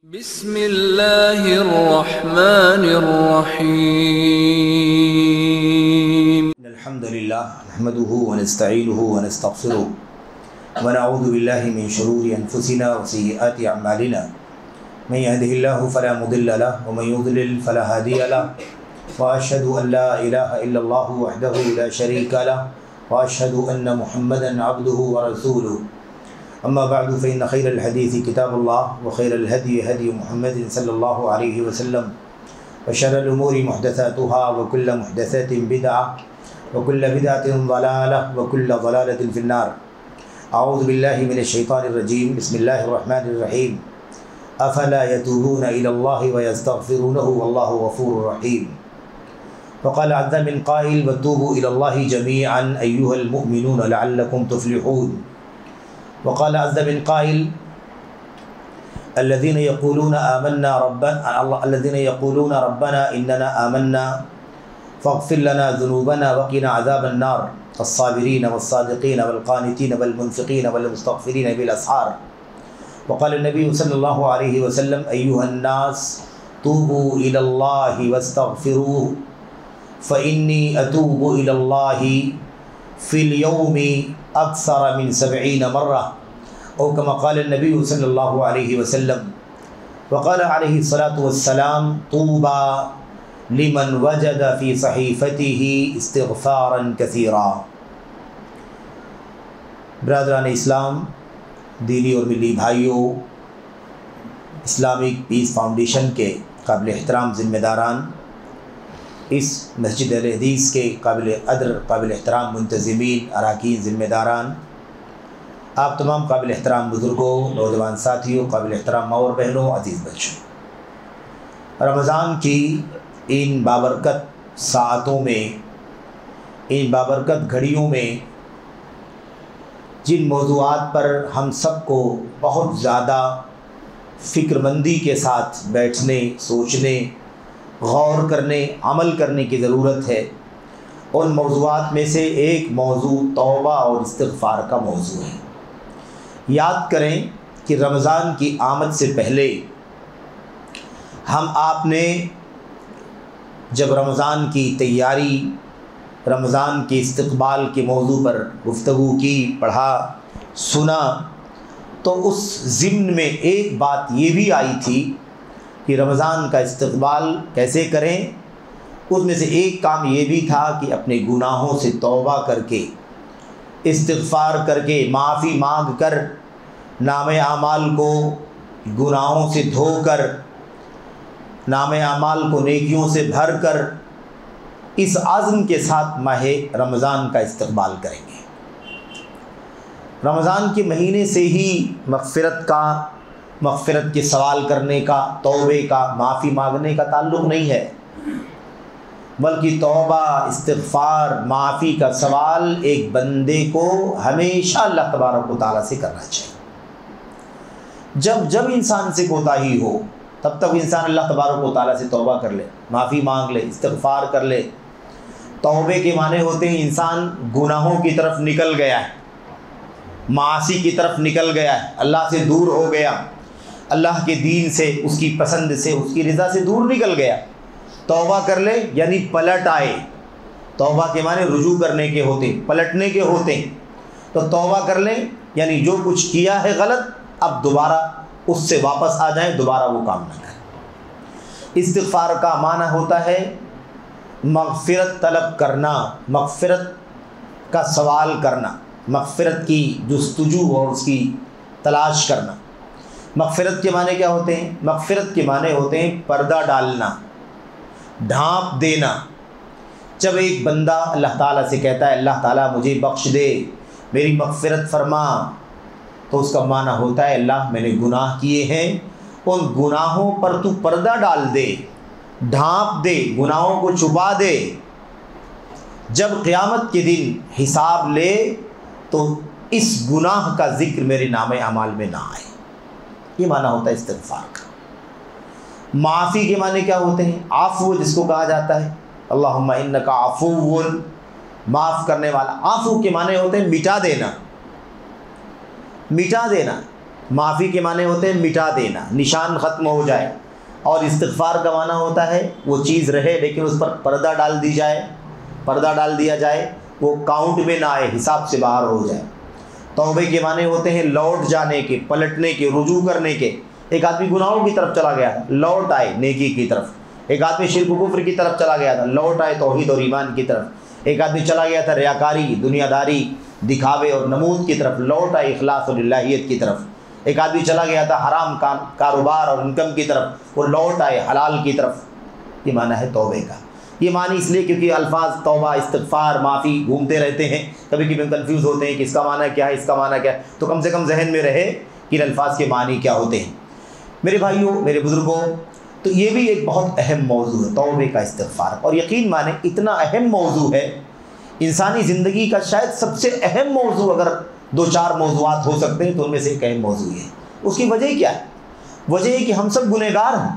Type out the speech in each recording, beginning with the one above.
بسم اللہ الرحمن الرحیم الحمد للہ نحمده ونستعینه ونستغفره ونعوذ باللہ من شرور انفسنا وسیئات اعمالنا من يهده الله فلا مضل له ومن يضلل فلا هادي له واشهد ان لا اله الا الله وحده لا شريك له واشهد ان محمدا عبده ورسوله اما بعد فإن خير الحديث كتاب الله وخير الهدي هدي محمد صلى الله عليه وسلم وشر الأمور محدثاتها وكل محدثات بدعة وكل بدعة ضلالة وكل ضلالة في النار. أعوذ بالله من الشيطان الرجيم. بسم الله الرحمن الرحيم. أفلا يتوبون إلى الله ويستغفرونه والله غفور رحيم. وقال عز من قائل وتوبوا إلى الله جميعا أيها المؤمنون لعلكم تفلحون. وقال عز من قائل الذين يقولون ربنا إننا آمنا فاغفر لنا ذنوبنا وقنا عذاب النار الصابرين والصادقين والقانتين والمنفقين والمستغفرين بالأسحار. وقال النبي صلى الله عليه وسلم أيها الناس توبوا إلى الله واستغفروه فإني أتوب إلى الله في اليوم اکثر من 70 مرہ او کما قال النبی صلی اللہ علیہ وسلم. وقال علیہ الصلاۃ والسلام طوبى لمن وجد فی صحیفته استغفارا کثیرا. برادران اسلام، دینی اور ملی بھائیوں، اسلامک پیس فاؤنڈیشن کے قابل احترام ذمہ داران، اس مسجد اہل حدیث کے قابل قدر قابل احترام منتظمین، اراکین، ذمہ داران، آپ تمام قابل احترام بزرگوں، نوجوان ساتھیوں، قابل احترام ماں اور بہنوں، عزیز بچوں، رمضان کی ان بابرکت ساعتوں میں، ان بابرکت گھڑیوں میں جن موضوعات پر ہم سب کو بہت زیادہ فکر مندی کے ساتھ بیٹھنے، سوچنے، غور کرنے، عمل کرنے کی ضرورت ہے، ان موضوعات میں سے ایک موضوع توبہ اور استغفار کا موضوع ہے. یاد کریں کہ رمضان کی آمد سے پہلے ہم آپ نے جب رمضان کی تیاری، رمضان کے استقبال کے موضوع پر گفتگو کی، پڑھا، سنا، تو اس ضمن میں ایک بات یہ بھی آئی تھی کہ رمضان کا استقبال کیسے کریں. اس میں سے ایک کام یہ بھی تھا کہ اپنے گناہوں سے توبہ کر کے، استغفار کر کے، معافی مانگ کر، نام اعمال کو گناہوں سے دھو کر، نام اعمال کو نیکیوں سے بھر کر، اس عزم کے ساتھ ماہ رمضان کا استقبال کریں گے. رمضان کے مہینے سے ہی مغفرت کے سوال کرنے کا، توبے کا، معافی مانگنے کا تعلق نہیں ہے، بلکہ توبہ، استغفار، معافی کا سوال ایک بندے کو ہمیشہ اللہ تبارک و تعالیٰ سے کرنا چاہیے. جب انسان سے کوتاہی ہو تب تک انسان اللہ تبارک و تعالیٰ سے توبہ کر لے، معافی مانگ لے، استغفار کر لے. توبے کے معنی ہوتے ہیں انسان گناہوں کی طرف نکل گیا ہے، معاصی کی طرف نکل گیا ہے، اللہ سے دور ہو گیا، اللہ کے دین سے، اس کی پسند سے، اس کی رضا سے دور نکل گیا. توبہ کر لے یعنی پلٹ آئے. توبہ کے معنی رجوع کرنے کے ہوتے ہیں، پلٹنے کے ہوتے ہیں. تو توبہ کر لیں یعنی جو کچھ کیا ہے غلط، اب دوبارہ اس سے واپس آ جائیں، دوبارہ وہ کام نہ کریں. استغفار کا معنی ہوتا ہے مغفرت طلب کرنا، مغفرت کا سوال کرنا، مغفرت کی جستجو اور اس کی تلاش کرنا. مغفرت کے معنی کیا ہوتے ہیں؟ مغفرت کے معنی ہوتے ہیں پردہ ڈالنا، ڈھانپ دینا. جب ایک بندہ اللہ تعالیٰ سے کہتا ہے اللہ تعالیٰ مجھے بخش دے، میری مغفرت فرما، تو اس کا معنی ہوتا ہے اللہ میں نے گناہ کیے ہیں، ان گناہوں پر تو پردہ ڈال دے، ڈھانپ دے، گناہوں کو چھپا دے. جب قیامت کے دن حساب لے تو اس گناہ کا ذکر میرے نام اعمال میں نہ آئے. یہ معنی ہوتا ہے استغفار کا. معافی کے معنی کیا ہوتے ہیں؟ عفو جس کو کہا جاتا ہے، اللہم انکا عفو، معاف کرنے والا. عفو کے معنی ہوتے ہیں مٹا دینا، مٹا دینا. معافی کے معنی ہوتے ہیں مٹا دینا، نشان ختم ہو جائے، اور استغفار کا معنی ہوتا ہے وہ چیز رہے لیکن اس پر پردہ ڈال دیا جائے، وہ کاؤنٹ میں نہ آئے، حساب سے باہر ہو جائے۔ توبے کے معنی ہوتے ہیں لوٹ جانے کے، پلٹنے کے، رجوع کرنے کے۔ ایک آدمی گناہوں کی طرف چلا گیا تھا، لوٹ آئے نیکی کی طرف۔ ایک آدمی شرک و کفر کی طرف چلا گیا تھا، لوٹ آئے توحید اور ایمان کی طرف۔ ایک آدمی چلا گیا تھا ریاکاری، دنیا داری، دکھاوے اور نمود کی طرف، لوٹ آئے اخلاص اور الہیت کی طرف۔ ایک آدمی چلا گیا تھا حرام کاروبار اور انکم کی طرف، وہ لوٹ آئے حلال کی طرف۔ یہ معنی ہے توبے کا۔ یہ معنی اس لیے کیونکہ الفاظ توبہ، استغفار، معافی گھومتے رہتے ہیں، کبھی کبھی ہم کنفیوز ہوتے ہیں کہ اس کا معنی کیا ہے، اس کا معنی کیا ہے، تو کم سے کم ذہن میں رہے کہ ان الفاظ کے معنی کیا ہوتے ہیں۔ میرے بھائیوں، میرے بزرگوں، تو یہ بھی ایک بہت اہم موضوع ہے توبے کا، استغفار۔ اور یقین مانیں اتنا اہم موضوع ہے، انسانی زندگی کا شاید سب سے اہم موضوع، اگر 2-4 موضوعات ہو سکتے ہیں تو ان میں سے ایک اہم موضوع ہے۔ اس کی وجہ کیا ہے؟ وجہ یہ کہ ہم سب گنہگار ہیں،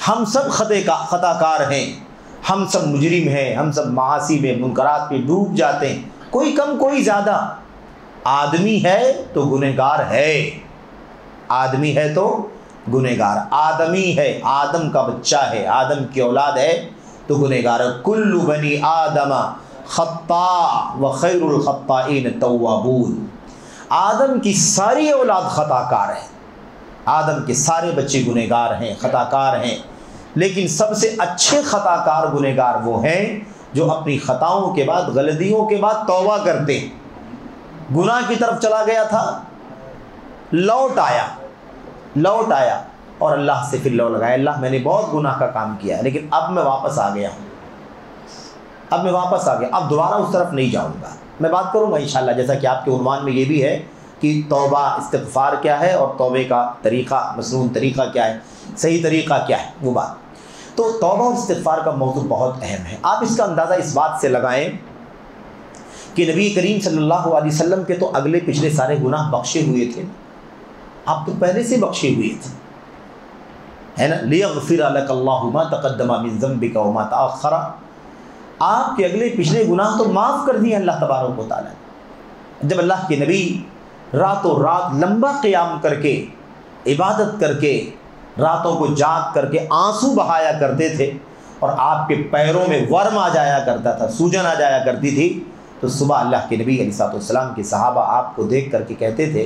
ہم سب خطا کار ہیں، ہم سب مجرم ہیں، ہم سب معاصی میں، منکرات میں ڈوب جاتے ہیں، کوئی کم کوئی زیادہ۔ آدمی ہے تو گنہگار ہے، آدمی ہے تو گنہگار، آدمی ہے، آدم کا بچہ ہے، آدم کی اولاد ہے تو گنہگار ہے۔ کل بنی آدم خطاء وخیر الخطائین التوابون۔ آدم کی ساری اولاد خطا کار ہے، آدم کے سارے بچے گنہگار ہیں، خطا کار ہیں، لیکن سب سے اچھے خطا کار گنہگار وہ ہیں جو اپنی خطاؤں کے بعد، غلطیوں کے بعد توبہ کرتے ہیں۔ گناہ کی طرف چلا گیا تھا، لوٹ آیا اور اللہ سے پھر لو لگایا، اللہ میں نے بہت گناہ کا کام کیا ہے لیکن اب میں واپس آ گیا ہوں، اب دوبارہ اس طرف نہیں جاؤں گا۔ میں بات کروں گا انشاءاللہ، جیسا کہ آپ کے عنوان میں یہ بھی ہے کہ توبہ، استغفار کیا ہے اور توبے کا طریقہ، مسنون طریقہ کیا ہے، صحیح طریقہ کیا ہے، وہ بات۔ تو توبہ اور استغفار کا موضوع بہت اہم ہے۔ آپ اس کا اندازہ اس بات سے لگائیں کہ نبی کریم صلی اللہ علیہ وسلم کے تو اگلے پچھلے سارے گناہ بخشے ہوئے تھے، آپ تو پہلے سے بخشے ہوئے تھے، ہے نا۔ لیغفر لک اللہ ما تقدم من ذنبک وما تأخر، آپ کے اگلے پچھلے گناہ تو معاف کر دیے اللہ تبارک و تعالی۔ جب اللہ کے نبی راتوں رات لمبا قیام کر کے، عبادت کر کے، راتوں کو جاگ کر کے آنسو بہایا کرتے تھے اور آپ کے پیروں میں ورم آ جایا کرتا تھا، سوجن آ جایا کرتی تھی، تو صبح اللہ کے نبی علیہ السلام کے صحابہ آپ کو دیکھ کر کے کہتے تھے،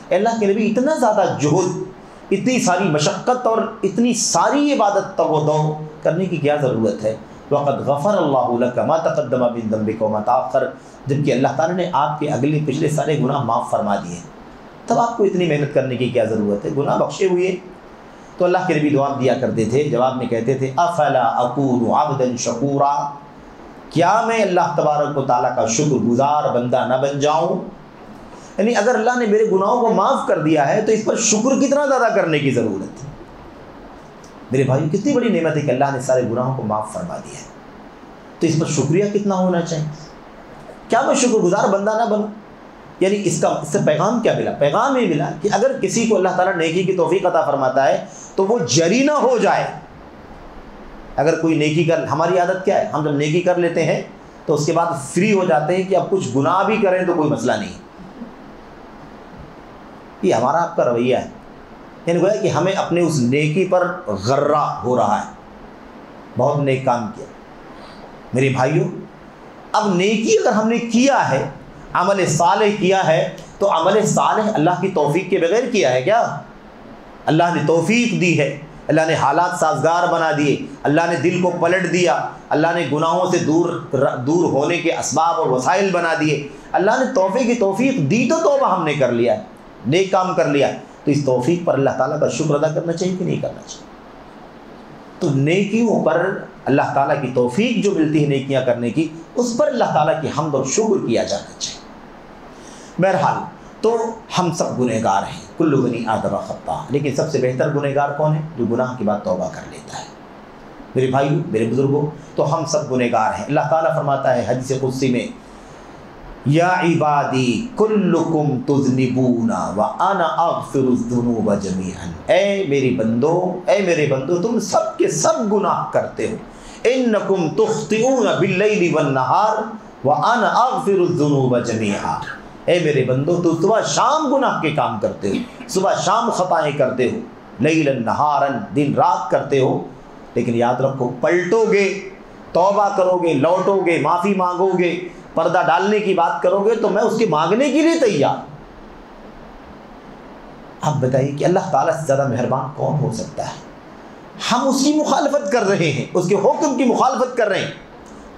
اے اللہ کے نبی، اتنا زیادہ جہد، اتنی ساری مشقت اور اتنی ساری عبادت تگودو کرنے کی کیا ضرورت ہے؟ وَقَدْ غَفَرَ اللَّهُ لَكَ مَا تَقَدَّمَ مِن ذَنبِكَ وَمَا تَأَخَّرَ، جبکہ اللہ تعالیٰ نے آپ کے اگلے پچھلے سارے گناہ معاف فرما دیے، تب آپ کو اتنی محنت کرنے کی کیا ضرورت ہے؟ گناہ بخشے ہوئے۔ تو اللہ کے نبی دعا دیا کرتے تھے، جواب میں کہتے تھے، افلا اکون عبدا شکورا، کیا میں اللہ تبارک و تعالیٰ کا شکر گزار بندہ نہ بن جاؤں؟ یعنی اگر اللہ نے میرے گناہوں کو معاف کر دیا ہے تو اس پر شکر کتنا زیادہ کرنے کی ضرورت ہے۔ میرے بھائیو، کتنی بڑی نعمت ہے کہ اللہ نے سارے گناہوں کو معاف فرما دیا ہے، تو اس پر شکریہ کتنا ہونا چاہیے۔ کیا میں شکر گزار بندہ نہ بنوں؟ یعنی اس سے پیغام کیا ملا؟ پیغام یہ ملا کہ اگر کسی کو اللہ تعالیٰ نیکی کی توفیق عطا فرماتا ہے تو وہ جری نہ ہو جائے۔ اگر کوئی نیکی کر، ہماری عادت کیا ہے، ہم جب نیکی کر لیتے ہیں تو اس کے بعد فری ہو جاتے ہیں کہ اب کچھ گناہ بھی کریں تو کوئی مسئلہ نہیں۔ یہ ہمارا آپ کا رویہ ہے، یعنی گویا کہ ہمیں اپنے اس نیکی پر غرہ ہو رہا ہے، بہت نیک کام کیا۔ میرے بھائیوں، اب نیکی اگر ہم نے کیا ہے، عمل صالح کیا ہے، تو عمل صالح اللہ کی توفیق کے بغیر کیا ہے کیا؟ اللہ نے توفیق دی ہے، اللہ نے حالات سازگار بنا دیے، اللہ نے دل کو پلٹ دیا، اللہ نے گناہوں سے دور ہونے کے اسباب اور وسائل بنا دیے، اللہ نے توفیق دی تو توبہ ہم نے کر لیا، نیک کام کر لیا، تو اس توفیق پر اللہ تعالیٰ کا شکر ادا کرنا چاہیے کہ نہیں کرنا چاہیے؟ تو نیکیوں پر اللہ تعالیٰ کی توفیق جو ملتی ہے نیکیاں کرنے کی، اس پر اللہ تعالیٰ کی حمد اور شکر کیا جانا چاہیے۔ بہرحال تو ہم سب گنہگار ہیں، کل بنی آدم خطاء، لیکن سب سے بہتر گنہگار کون ہے؟ جو گناہ کے بعد توبہ کر لیتا ہے۔ میرے بھائیو، میرے بزرگوں، تو ہم سب گنہگار ہیں۔ اللہ تعالیٰ فرماتا ہے حدیث قدسی میں، یا عبادی کلکم تذنبون وانا اغفر الذنوب جمیعا، اے میرے بندو تم سب کے سب گناہ کرتے ہو، انکم تخطئون باللیل والنہار وانا اغفر الذنوب جمیعا، اے میرے بندو تو صبح شام گناہ کے کام کرتے ہو, صبح شام خطائیں کرتے ہو, لیلاً نہاراً دن رات کرتے ہو, لیکن یاد رکھو پلٹو گے, توبہ کرو گے, لوٹو گے, معافی مانگو گے, پردہ ڈالنے کی بات کرو گے تو میں اس کے مانگنے کے لیے تیار. آپ بتائیے کہ اللہ تعالیٰ سے زیادہ مہربان کون ہو سکتا ہے؟ ہم اس کی مخالفت کر رہے ہیں, اس کے حکم کی مخالفت کر رہے ہیں.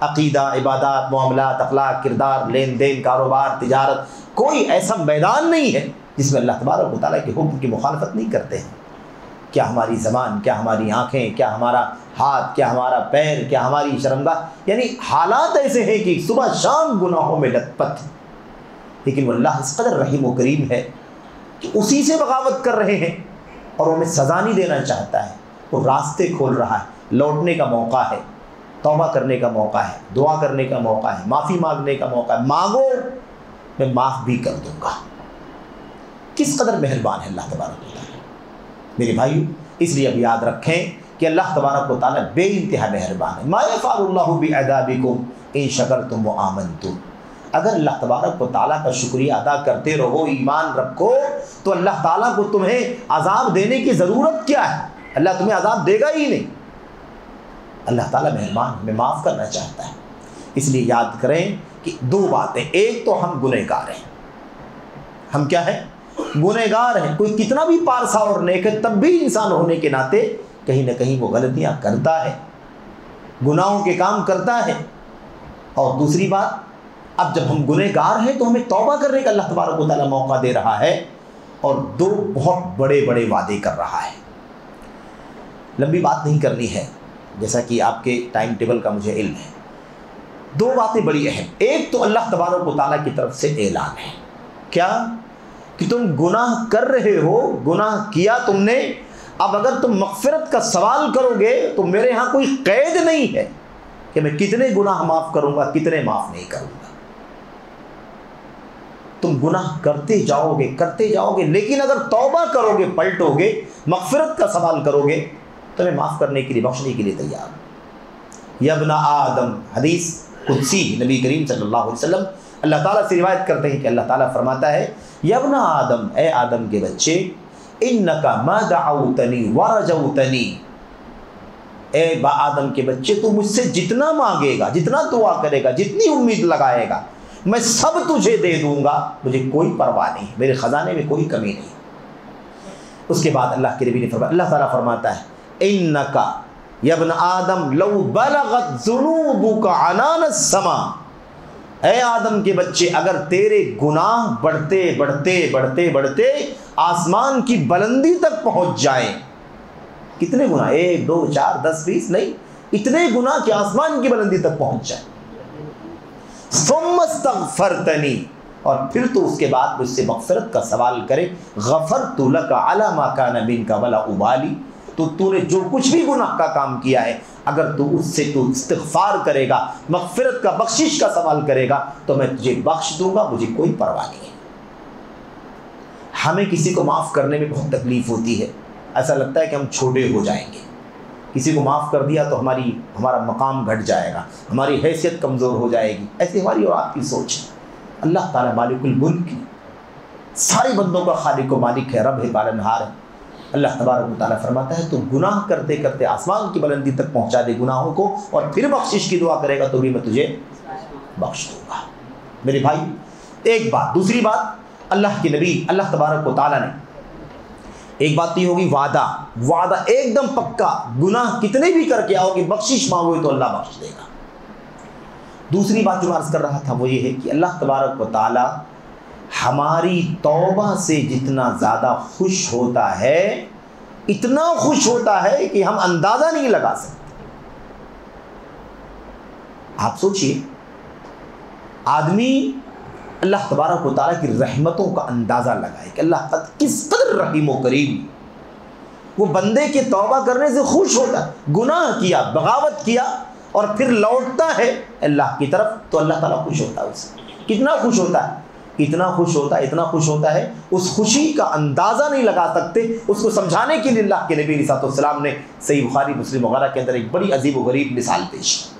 عقیدہ, عبادات, معاملات, اخلاق, کردار, لین دین, کاروبار, تجارت, کوئی ایسا میدان نہیں ہے جس میں اللہ تبارک و تعالیٰ کے حکم کی مخالفت نہیں کرتے ہیں. کیا ہماری زبان, کیا ہماری آنکھیں, کیا ہمارا ہاتھ, کیا ہمارا پیر, کیا ہماری شرمگاہ, یعنی حالات ایسے ہیں کہ صبح شام گناہوں میں لت پت, لیکن وہ اللہ اس قدر رحیم و کریم ہے کہ اسی سے بغاوت کر رہے ہیں اور وہ ہمیں سزا نہیں دینا چاہتا ہے. وہ راستے کھول رہا ہے, لوٹنے کا موقع ہے, توبہ کرنے کا موقع ہے, دعا کرنے کا موقع ہے, معافی مانگنے کا موقع ہے. مانگو میں معاف بھی کر دوں گا. کس قدر مہربان ہے اللہ تبارک و تعالیٰ میرے بھائیو. اس لیے اب یاد رکھیں کہ اللہ تبارک و تعالیٰ بے انتہا مہربان ہے. ما یفعل اللہ بعذابکم ان شکرتم وآمنتم. اگر اللہ تبارک و تعالیٰ کا شکریہ ادا کرتے رہو, ایمان رکھو, تو اللہ تعالیٰ کو تمہیں عذاب دینے کی ضرورت کیا ہے؟ اللہ تمہیں عذاب دے گا ہی نہیں. اللہ تعالیٰ مہربان, ہمیں معاف کرنا چاہتا ہے. اس لیے یاد کریں کہ دو باتیں. ایک تو ہم گنہگار ہیں. ہم کیا ہیں؟ گنہگار ہیں. کوئی کتنا بھی پارسا اور نیک ہے تب بھی انسان ہونے کے ناطے کہیں نہ کہیں وہ غلطیاں کرتا ہے, گناہوں کے کام کرتا ہے. اور دوسری بات, اب جب ہم گنہگار ہیں تو ہمیں توبہ کرنے کا اللہ تبارک و تعالیٰ موقع دے رہا ہے اور دو بہت بڑے بڑے وعدے کر رہا ہے. لمبی بات نہیں کرنی ہے, جیسا کہ آپ کے ٹائم ٹیبل کا مجھے علم ہے. دو باتیں بڑی اہم. ایک تو اللہ تبارک و تعالیٰ کی طرف سے اعلان ہے, کیا کہ تم گناہ کر رہے ہو, گناہ کیا تم نے, اب اگر تم مغفرت کا سوال کرو گے تو میرے ہاں کوئی قید نہیں ہے کہ میں کتنے گناہ معاف کروں گا, کتنے معاف نہیں کروں گا. تم گناہ کرتے جاؤ گے, لیکن اگر توبہ کرو گے, پلٹو گے, مغفرت کا سوال کرو گے تو میں معاف کرنے کے لیے, بخشنے کے لیے تیار ہوں. یا ابن آدم, حدیث قدسی نبی کریم صلی اللہ علیہ وسلم اللہ تعالیٰ سے روایت کرتے ہیں کہ اللہ تعالیٰ فرماتا ہے, یا ابن آدم, اے آدم کے بچے, انکا ما دعوتنی ورجوتنی, اے با آدم کے بچے تو مجھ سے جتنا مانگے گا, جتنا دعا کرے گا, جتنی امید لگائے گا, میں سب تجھے دے دوں گا, مجھے کوئی پرواہ نہیں, میرے خزانے میں کوئی کمی نہیں. اس کے بعد اللہ کے نبی نے فرمایا, اللہ تعالیٰ فرماتا ہے, انکا یا ابن آدم لو بلغت ذنوبک عنان السماء, اے آدم کے بچے اگر تیرے گناہ بڑھتے بڑھتے بڑھتے بڑھتے آسمان کی بلندی تک پہنچ جائیں. کتنے گناہ؟ 1 2 4 10 20 نہیں, اتنے گناہ کہ آسمان کی بلندی تک پہنچ جائیں. ثم استغفرتنی, اور پھر تو اس کے بعد مجھ سے مغفرت کا سوال کرے, غفرت لک علی ما کان منک ولا ابالی, تو نے جو کچھ بھی گناہ کا کام کیا ہے اگر تو اس سے تو استغفار کرے گا, مغفرت کا, بخشش کا سوال کرے گا تو میں تجھے بخش دوں گا, مجھے کوئی پرواہ نہیں ہے. ہمیں کسی کو معاف کرنے میں بہت تکلیف ہوتی ہے, ایسا لگتا ہے کہ ہم چھوٹے ہو جائیں گے. کسی کو معاف کر دیا تو ہمارا مقام گھٹ جائے گا, ہماری حیثیت کمزور ہو جائے گی. ایسی ہماری اور آپ کی سوچ ہے. اللہ تعالیٰ مالک الملک ہے, سارے بندوں کا خالق و مالک ہے, رب ہے, پالنہار ہے. اللہ تبارک و تعالیٰ فرماتا ہے تو گناہ کرتے کرتے آسمان کی بلندی تک پہنچا دے گناہوں کو, اور پھر بخشش کی دعا کرے گا تو بھی میں تجھے بخش دوں گا. میرے بھائی ایک بات. دوسری بات, اللہ کے نبی اللہ تبارک و تعالیٰ نے, ایک بات تو یہ ہوگی وعدہ ایک دم پکا, گناہ کتنے بھی کر کے آؤ گے, بخشش مانگو گے تو اللہ بخش دے گا. دوسری بات جو عرض کر رہا تھا وہ یہ ہے کہ اللہ تبارک و تعالیٰ ہماری توبہ سے جتنا زیادہ خوش ہوتا ہے, اتنا خوش ہوتا ہے کہ ہم اندازہ نہیں لگا سکتے. آپ سوچئے, آدمی اللہ تبارک و تعالیٰ کی رحمتوں کا اندازہ لگائے کہ اللہ کس قدر رحیم و کریم. وہ بندے کے توبہ کرنے سے خوش ہوتا ہے, گناہ کیا, بغاوت کیا اور پھر لوٹتا ہے اللہ کی طرف تو اللہ تعالیٰ خوش ہوتا ہے اس سے. کتنا خوش ہوتا ہے, اتنا خوش ہوتا ہے, اس خوشی کا اندازہ نہیں لگا سکتے. اس کو سمجھانے کے لیے اللہ کے نبی علیہ السلام نے صحیح بخاری مسلم وغیرہ کے اندر ایک بڑی عجیب و غریب مثال پیش کی.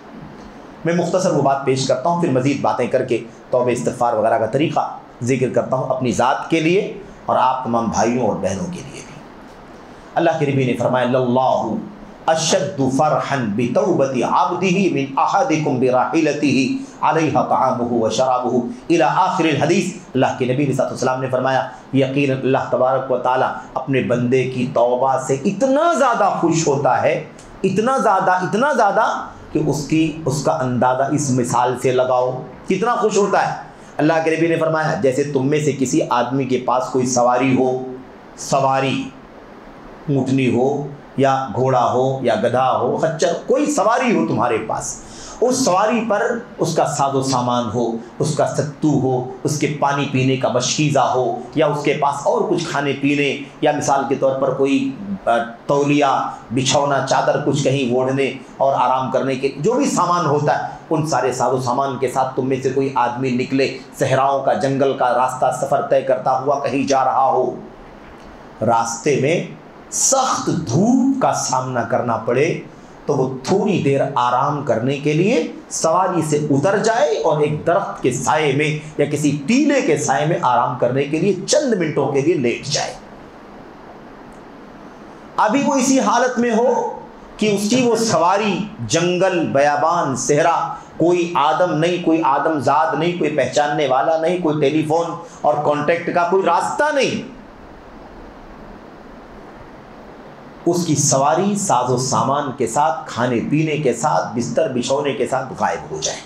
میں مختصر وہ بات پیش کرتا ہوں, پھر مزید باتیں کر کے توبہ استغفار وغیرہ کا طریقہ ذکر کرتا ہوں اپنی ذات کے لیے اور آپ تمام بھائیوں اور بہنوں کے لیے بھی۔ اللہ کے نبی نے فرمایا للہ اشد فرحا بتوبۃ عبدہ من احدکم براحلتہ علیہا طعامہ وشرابہ الی آخر الحدیث۔ اللہ کے نبی صلی اللہ علیہ وسلم نے فرمایا یقیناً اللہ تبارک و تعالی اپنے بندے کی توبہ سے اتنا زیادہ خوش ہوتا ہے، اتنا زیادہ کہ اس کا اندازہ اس مثال سے لگاؤ کتنا خوش ہوتا ہے۔ اللہ کے نبی نے فرمایا جیسے تم میں سے کسی آدمی کے پاس کوئی سواری ہو، سواری اونٹنی ہو یا گھوڑا ہو یا گدھا ہو، خچر، کوئی سواری ہو تمہارے پاس، اس سواری پر اس کا ساز و سامان ہو، اس کا ستو ہو، اس کے پانی پینے کا مشکیزہ ہو، یا اس کے پاس اور کچھ کھانے پینے، یا مثال کے طور پر کوئی تولیہ، بچھونا، چادر کچھ کہیں اوڑھنے اور آرام کرنے کے جو بھی سامان ہوتا ہے، ان سارے ساز و سامان کے ساتھ تم میں سے کوئی آدمی نکلے، صحراؤں کا، جنگل کا راستہ سفر طے کرتا ہوا کہیں جا رہا ہو، راستے میں سخت دھوپ کا سامنا کرنا پڑے تو وہ تھوڑی دیر آرام کرنے کے لیے سواری سے اتر جائے اور ایک درخت کے سائے میں یا کسی ٹیلے کے سائے میں آرام کرنے کے لیے چند منٹوں کے لیے لیٹ جائے۔ ابھی وہ اسی حالت میں ہو کہ اس کی وہ سواری جنگل، بیابان، صحرا، کوئی آدم نہیں، کوئی آدم زاد نہیں، کوئی پہچاننے والا نہیں، کوئی ٹیلی فون اور کانٹیکٹ کا کوئی راستہ نہیں، اس کی سواری ساز و سامان کے ساتھ، کھانے پینے کے ساتھ، بستر بچھونے کے ساتھ غائب ہو جائے،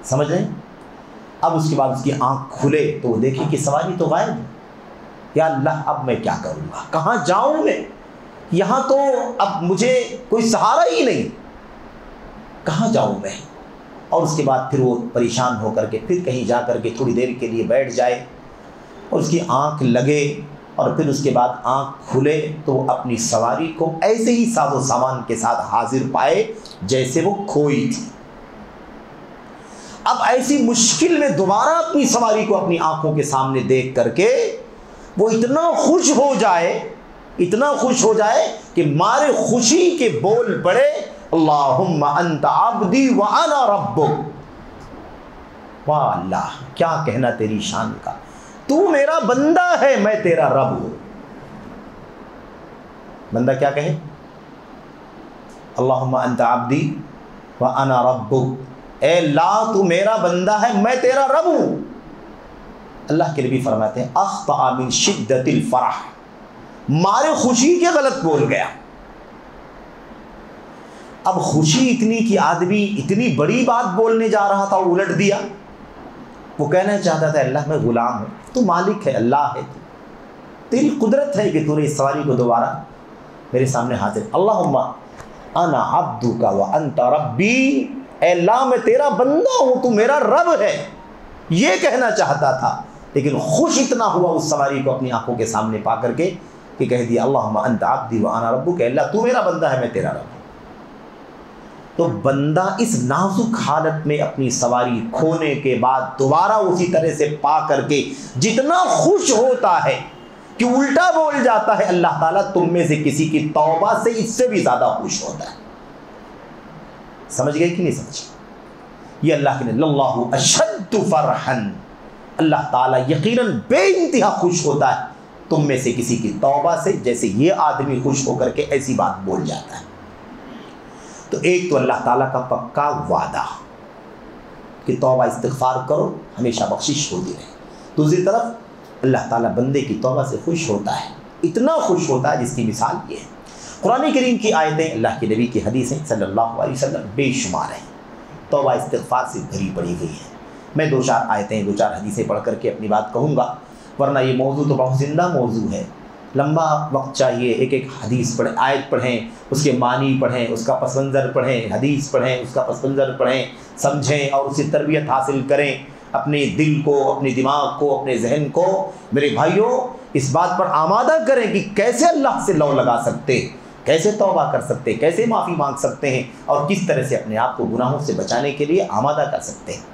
سمجھ رہے ہیں؟ اب اس کے بعد اس کی آنکھ کھلے تو وہ دیکھے کہ سواری تو غائب ہے۔ یا اللہ اب میں کیا کروں گا، کہاں جاؤں میں، یہاں تو اب مجھے کوئی سہارا ہی نہیں، کہاں جاؤں میں؟ اور اس کے بعد پھر وہ پریشان ہو کر کے پھر کہیں جا کر کے تھوڑی دیر کے لیے بیٹھ جائے اور اس کی آنکھ لگے اور پھر اس کے بعد آنکھ کھلے تو وہ اپنی سواری کو ایسے ہی ساز و سامان کے ساتھ حاضر پائے جیسے وہ کھوئی تھی۔ اب ایسی مشکل میں دوبارہ اپنی سواری کو اپنی آنکھوں کے سامنے دیکھ کر کے وہ اتنا خوش ہو جائے کہ مارے خوشی کے بول پڑے اللہم انت عبدی وانا ربک۔ واہ اللہ، کیا کہنا تیری شان کا، تو میرا بندہ ہے، میں تیرا رب ہوں۔ بندہ کیا کہے؟ اللہم انت عبدی وانا ربک، اے اللہ تو میرا بندہ ہے، میں تیرا رب ہوں۔ اللہ کے نبی فرماتے ہیں اخطأ من شدت الفرح، مارے خوشی کے غلط بول گیا۔ اب خوشی اتنی کہ آدمی اتنی بڑی بات بولنے جا رہا تھا وہ الٹ دیا۔ وہ کہنا چاہتا تھا اللہ میں غلام ہوں، تو مالک ہے، اللہ ہے، تیری قدرت ہے کہ تو نے اس سواری کو دوبارہ میرے سامنے حاضر۔ اللہم انا عبدک وانت ربی، اے اللہ میں تیرا بندہ ہوں، تو میرا رب ہے، یہ کہنا چاہتا تھا، لیکن خوش اتنا ہوا اس سواری کو اپنی آنکھوں کے سامنے پا کر کے کہ کہہ دیا اللہم انت عبدی وانا ربک، اے اللہ تو میرا بندہ ہے، میں تیرا رب ہوں۔ تو بندہ اس نازک حالت میں اپنی سواری کھونے کے بعد دوبارہ اسی طرح سے پا کر کے جتنا خوش ہوتا ہے کہ الٹا بول جاتا ہے، اللہ تعالیٰ تم میں سے کسی کی توبہ سے اس سے بھی زیادہ خوش ہوتا ہے۔ سمجھ گئے کہ نہیں سمجھ؟ یہ اللہ کے اللہ اشد فرحا، اللہ تعالیٰ یقیناً بے انتہا خوش ہوتا ہے تم میں سے کسی کی توبہ سے، جیسے یہ آدمی خوش ہو کر کے ایسی بات بول جاتا ہے۔ تو ایک تو اللہ تعالیٰ کا پکا وعدہ کہ توبہ استغفار کرو ہمیشہ بخشش ہوتی رہے، دوسری طرف اللہ تعالیٰ بندے کی توبہ سے خوش ہوتا ہے، اتنا خوش ہوتا ہے جس کی مثال یہ ہے۔ قرآن کریم کی آیتیں، اللہ کے نبی کی حدیثیں صلی اللہ علیہ وسلم بے شمار ہیں، توبہ استغفار سے بھری پڑی ہوئی ہیں۔ میں دو چار آیتیں، دو چار حدیثیں پڑھ کر کے اپنی بات کہوں گا، ورنہ یہ موضوع تو بہت زندہ موضوع ہے، لمبا وقت چاہیے، ایک ایک حدیث پڑھیں، آیت پڑھیں، اس کے معنی پڑھیں، اس کا پس منظر پڑھیں، حدیث پڑھیں، اس کا پس منظر پڑھیں، سمجھیں اور اس سے تربیت حاصل کریں، اپنے دل کو، اپنے دماغ کو، اپنے ذہن کو میرے بھائیوں اس بات پر آمادہ کریں کہ کیسے اللہ سے لو لگا سکتے، کیسے توبہ کر سکتے، کیسے معافی مانگ سکتے ہیں، اور کس طرح سے اپنے آپ کو گناہوں سے بچانے کے لیے آمادہ کر سکتے ہیں۔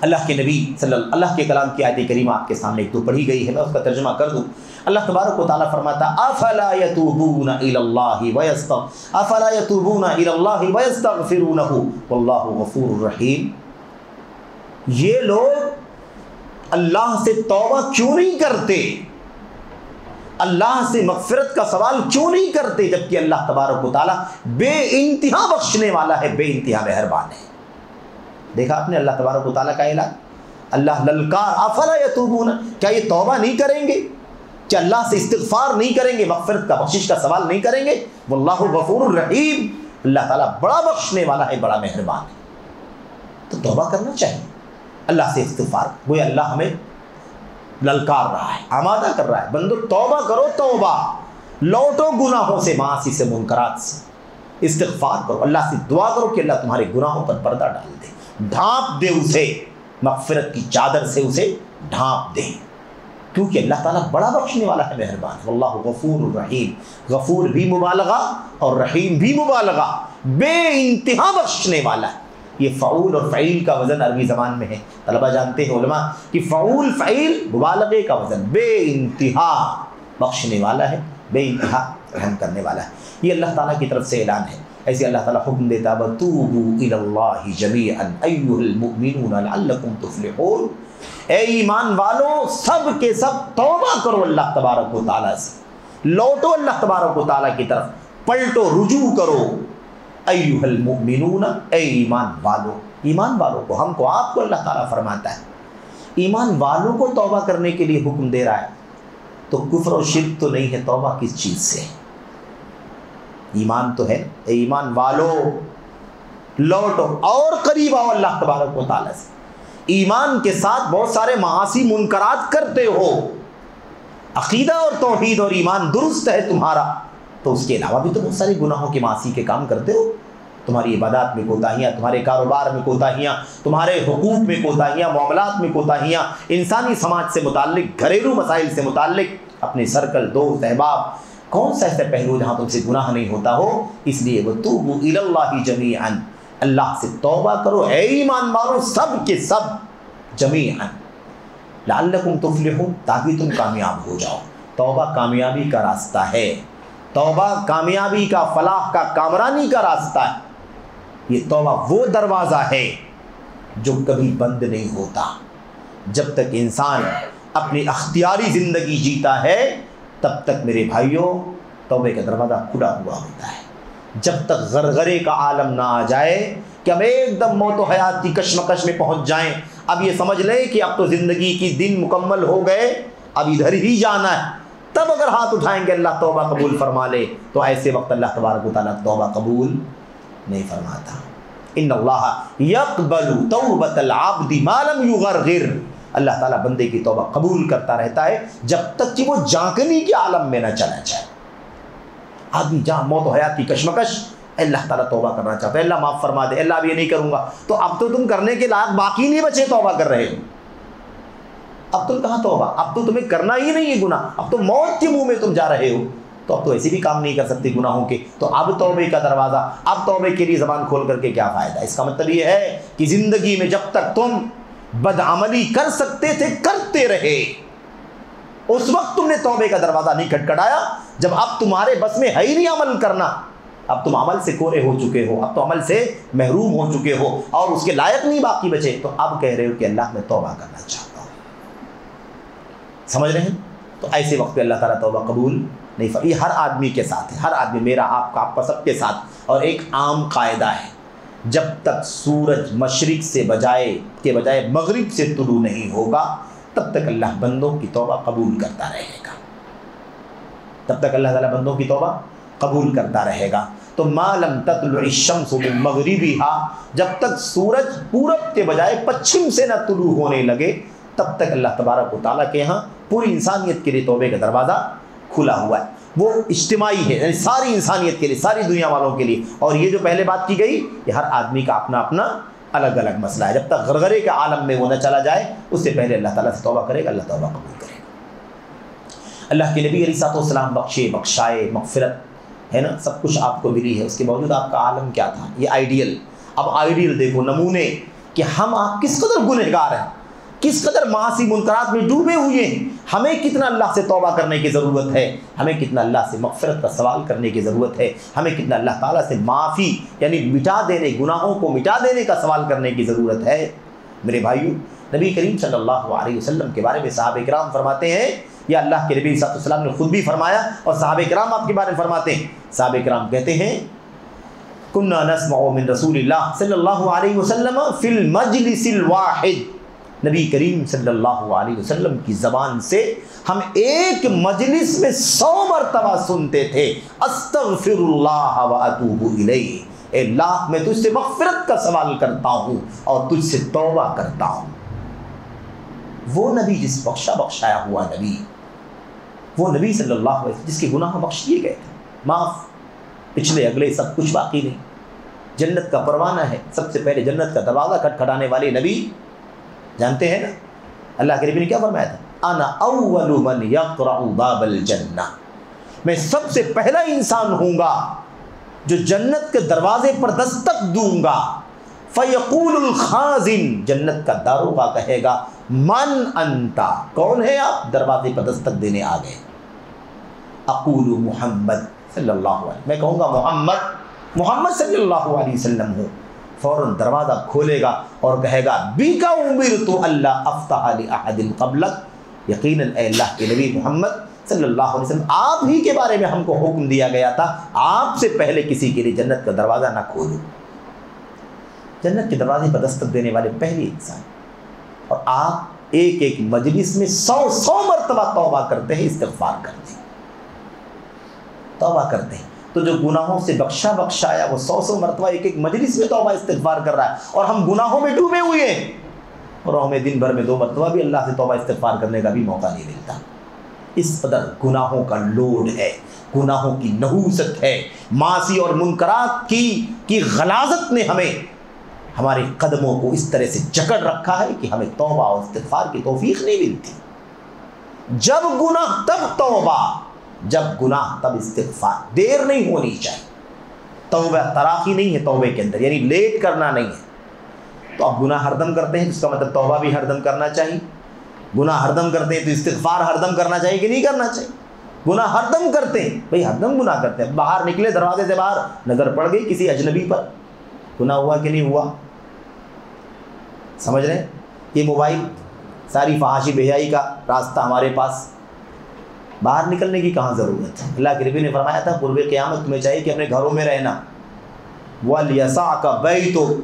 اللہ کے نبی اللہ کے کلام کی آیت کریمہ آپ کے سامنے ایک دو پڑھی گئی ہے، میں اس کا ترجمہ کر دوں۔ اللہ تبارک و تعالیٰ فرماتا افلا یتوبون الی اللہ ویستغفرونہ واللہ غفور رحیم۔ یہ لوگ اللہ سے توبہ کیوں نہیں کرتے، اللہ سے مغفرت کا سوال کیوں نہیں کرتے، جبکہ اللہ تبارک و تعالیٰ بے انتہا بخشنے والا ہے، بے انتہا مہربان ہے۔ دیکھا آپ نے اللہ تبارک و تعالیٰ کا اعلان، اللہ للکار افلا یتوبون، کیا یہ توبہ نہیں کریں گے، کیا اللہ سے استغفار نہیں کریں گے، مغفرت کا بخشش کا سوال نہیں کریں گے؟ واللہ غفور الرحیم، اللہ تعالیٰ بڑا بخشنے والا ہے، بڑا مہربان ہے۔ تو توبہ کرنا چاہیے، اللہ سے استغفار، گویا اللہ ہمیں للکار رہا ہے، آمادہ کر رہا ہے، بندو توبہ کرو، توبہ لوٹو گناہوں سے، معاصی سے، منکرات سے، استغفار کرو، اللہ سے دعا کرو کہ اللہ تمہارے گناہوں پر پردہ ڈال دے، ڈھانپ دے اسے، مغفرت کی چادر سے اسے ڈھانپ دے، کیونکہ اللہ تعالیٰ بڑا بخشنے والا ہے، مہربان ہے۔ واللہ غفور الرحیم، غفور بھی مبالغہ اور رحیم بھی مبالغہ، بے انتہا بخشنے والا ہے۔ یہ فعول اور فعیل کا وزن عربی زبان میں ہے، طلبہ جانتے ہیں علماء کہ فعول فعیل مبالغے کا وزن، بے انتہا بخشنے والا ہے، بے انتہا رحم کرنے والا ہے۔ یہ اللہ تعالیٰ کی طرف سے اعلان ہے۔ ایسے اللہ تعالیٰ حکم دیتا ہے وَتُوبُوا إِلَى اللَّهِ جَمِيعًا أَيُّهَا الْمُؤْمِنُونَ لَعَلَّكُمْ تُفْلِحُونَ، اے ایمان والو سب کے سب توبہ کرو اللہ تبارک و تعالیٰ سے، لوٹو اللہ تبارک و تعالیٰ کی طرف، پلٹو، رجوع کرو۔ ایھا المؤمنون، اے ایمان والو، ایمان والوں کو، ہم کو، آپ کو اللہ تعالیٰ فرماتا ہے، ایمان والوں کو توبہ کرنے کے لیے حکم دے رہا ہے، تو کفر و شرک تو نہیں ہے، توبہ کس چیز سے؟ ایمان تو ہے، اے ایمان والو لوٹو اور قریب آؤ اللہ تبارک و تعالیٰ سے۔ ایمان کے ساتھ بہت سارے معاصی منکرات کرتے ہو، عقیدہ اور توحید اور ایمان درست ہے تمہارا، تو اس کے علاوہ بھی تو بہت سارے گناہوں کے معاصی کے کام کرتے ہو، تمہاری عبادات میں کوتاہیاں، تمہارے کاروبار میں کوتاہیاں، تمہارے حقوق میں کوتاہیاں، معاملات میں کوتاہیاں، انسانی سماج سے متعلق، گھریلو مسائل سے متعلق، اپنے سرکل، دوست، احباب، کون سا ایسا پہلو جہاں تم سے گناہ نہیں ہوتا ہو؟ اس لیے وَتُوبُوا إِلَى اللَّهِ جَمِيعًا، اللہ سے توبہ کرو اے ایمان والو سب کے سب، جمیعاً، لعلکم تفلحون، تاکہ تم کامیاب ہو جاؤ۔ توبہ کامیابی کا راستہ ہے، توبہ کامیابی کا، فلاح کا، کامرانی کا راستہ ہے۔ یہ توبہ وہ دروازہ ہے جو کبھی بند نہیں ہوتا، جب تک انسان اپنی اختیاری زندگی جیتا ہے تب تک میرے بھائیوں توبے کا دروازہ کھلا ہوا ہوتا ہے۔ جب تک غرغرے کا عالم نہ آ جائے کہ ہم ایک دم موت و حیات کی کشمکش میں پہنچ جائیں، اب یہ سمجھ لیں کہ اب تو زندگی کی دن مکمل ہو گئے، اب ادھر ہی جانا ہے، تب اگر ہاتھ اٹھائیں گے اللہ توبہ قبول فرما لے، تو ایسے وقت اللہ تبارک و تعالیٰ توبہ قبول نہیں فرماتا۔ ان اللہ یقبل توبۃ العبد ما لم یغرغر، اللہ تعالیٰ بندے کی توبہ قبول کرتا رہتا ہے جب تک کہ وہ جھانکنے کے عالم میں نہ چلا جائے۔ آدمی جہاں موت و حیات کی کشمکش، اللہ تعالیٰ توبہ کرنا چاہتا ہے، اللہ معاف فرما دے، اللہ اب یہ نہیں کروں گا، تو اب تو تم کرنے کے لائق باقی نہیں بچے، توبہ کر رہے ہو، اب تم کہاں توبہ، اب تو تمہیں کرنا ہی نہیں ہے گناہ، اب تو موت کے منہ میں تم جا رہے ہو، تو اب تو ایسے بھی کام نہیں کر سکتے گناہوں کے، تو اب توبے کا دروازہ، اب توبے کے لیے زبان کھول کر کے کیا فائدہ؟ اس کا مطلب یہ ہے کہ زندگی میں جب تک تم بدعملی کر سکتے تھے کرتے رہے، اس وقت تم نے توبے کا دروازہ نہیں کھٹکھٹایا، جب اب تمہارے بس میں ہے ہی نہیں عمل کرنا، اب تم عمل سے کورے ہو چکے ہو، اب تو عمل سے محروم ہو چکے ہو اور اس کے لائق نہیں باقی بچے، تو اب کہہ رہے ہو کہ اللہ میں توبہ کرنا چاہتا ہوں۔ سمجھ رہے ہیں؟ تو ایسے وقت پہ اللہ تعالیٰ توبہ قبول نہیں فرماتا۔ یہ ہر آدمی کے ساتھ ہے، ہر آدمی، میرا، آپ کا، آپ کا، سب کے ساتھ، اور ایک عام قاعدہ ہے، جب تک سورج مشرق سے بجائے مغرب سے طلوع نہیں ہوگا تب تک اللہ بندوں کی توبہ قبول کرتا رہے گا، تب تک اللہ تعالیٰ بندوں کی توبہ قبول کرتا رہے گا۔ تو ما لم تطلع الشمس من مغربها، جب تک سورج پورب کے بجائے پچھم سے نہ طلوع ہونے لگے تب تک اللہ تبارک و تعالیٰ کے یہاں پوری انسانیت کے لیے توبے کا دروازہ کھلا ہوا ہے۔ وہ اجتماعی ہے، یعنی ساری انسانیت کے لیے، ساری دنیا والوں کے لیے، اور یہ جو پہلے بات کی گئی یہ ہر آدمی کا اپنا اپنا الگ الگ مسئلہ ہے، جب تک غرغرے کے عالم میں وہ نہ چلا جائے اس سے پہلے اللہ تعالیٰ سے توبہ کرے گا، اللہ توبہ قبول کرے گا۔ اللہ کے نبی علیہ الصلوۃ والسلام بخشے، بخشائے، مغفرت ہے نا، سب کچھ آپ کو ملی ہے، اس کے باوجود آپ کا عالم کیا تھا؟ یہ آئیڈیل۔ اب آئیڈیل دیکھو، نمونے کہ ہم آپ کس قدر گنہگار ہیں، کس قدر معاصی منکرات میں ڈوبے ہوئے ہیں، ہمیں کتنا اللہ سے توبہ کرنے کی ضرورت ہے، ہمیں کتنا اللہ سے مغفرت کا سوال کرنے کی ضرورت ہے، ہمیں کتنا اللہ تعالیٰ سے معافی یعنی مٹا دینے، گناہوں کو مٹا دینے کا سوال کرنے کی ضرورت ہے۔ میرے بھائیو، نبی کریم صلی اللہ علیہ وسلم کے بارے میں صحابہ کرام فرماتے ہیں، یا اللہ کے نبی صلی اللہ علیہ وسلم نے خود بھی فرمایا اور صحابہ کرام آپ کے بارے میں فرماتے ہیں. صحابہ کرام کہتے ہیں کنا نسمع من رسول اللہ صلی اللہ علیہ وسلم فی المجلس الواحد، نبی کریم صلی اللہ علیہ وسلم کی زبان سے ہم ایک مجلس میں 100 مرتبہ سنتے تھے استغفر اللہ واتوب الیہ، اے اللہ میں تجھ سے مغفرت کا سوال کرتا ہوں اور تجھ سے توبہ کرتا ہوں. وہ نبی جس بخشایا ہوا نبی، وہ نبی صلی اللہ علیہ وسلم جس کے گناہ بخش دیے گئے تھے، معاف، پچھلے اگلے سب کچھ باقی نہیں، جنت کا پروانہ ہے، سب سے پہلے جنت کا دروازہ کھٹکھٹانے والے نبی جانتے ہیں نا. اللہ کے نبی نے کیا فرمایا تھا؟ انا اول من یقرع باب الجنہ، میں سب سے پہلا انسان ہوں گا جو جنت کے دروازے پر دستک دوں گا. فیقول الخازن، جنت کا داروغہ کہے گا من انتا، کون ہے آپ؟ دروازے پر دستک دینے آ گئے. اقول محمد صلی اللہ علیہ وسلم، میں کہوں گا محمد صلی اللہ علیہ وسلم ہوں. فوراً دروازہ کھولے گا اور کہے گا بیکا امرت اللہ افتح لاحد قبلک، یقیناً اے اللہ کے نبی محمد صلی اللہ علیہ وسلم آپ ہی کے بارے میں ہم کو حکم دیا گیا تھا آپ سے پہلے کسی کے لیے جنت کا دروازہ نہ کھولو. جنت کے دروازے پر دستک دینے والے پہلے انسان، اور آپ ایک ایک مجلس میں 100 مرتبہ توبہ کرتے ہیں، استغفار کرتے ہیں، توبہ کرتے ہیں. تو جو گناہوں سے بخشایا وہ 100 مرتبہ ایک ایک مجلس میں توبہ استغفار کر رہا ہے، اور ہم گناہوں میں ڈوبے ہوئے ہیں، اور ہمیں دن بھر میں 2 مرتبہ بھی اللہ سے توبہ استغفار کرنے کا بھی موقع نہیں ملتا. اس قدر گناہوں کا لوڈ ہے، گناہوں کی نحوست ہے، معاصی اور منکرات کی غلاظت نے ہمارے قدموں کو اس طرح سے جکڑ رکھا ہے کہ ہمیں توبہ اور استغفار کی توفیق نہیں ملتی. جب گناہ تب توبہ، جب گناہ تب استغفار، دیر نہیں ہونی چاہیے. توبہ تراخی نہیں ہے توبے کے اندر، یعنی لیٹ کرنا نہیں ہے. تو آپ گناہ ہردم کرتے ہیں، اس کا مطلب توبہ بھی ہردم کرنا چاہیے. گناہ ہردم کرتے ہیں تو استغفار ہردم کرنا چاہیے کہ نہیں کرنا چاہیے؟ گناہ ہردم کرتے ہیں، بھئی ہردم گناہ کرتے ہیں. باہر نکلے دروازے سے باہر، نظر پڑ گئی کسی اجنبی پر، گناہ ہوا کہ نہیں ہوا؟ سمجھ رہے ہیں؟ یہ موبائل ساری فحاشی بے-حیائی کا راستہ ہمارے پاس، باہر نکلنے کی کہاں ضرورت ہے؟ اللہ کے نبی نے فرمایا تھا قرب قیامت تمہیں چاہیے کہ اپنے گھروں میں رہنا. وَلْيَسَعْكَ بَيْتُكَ،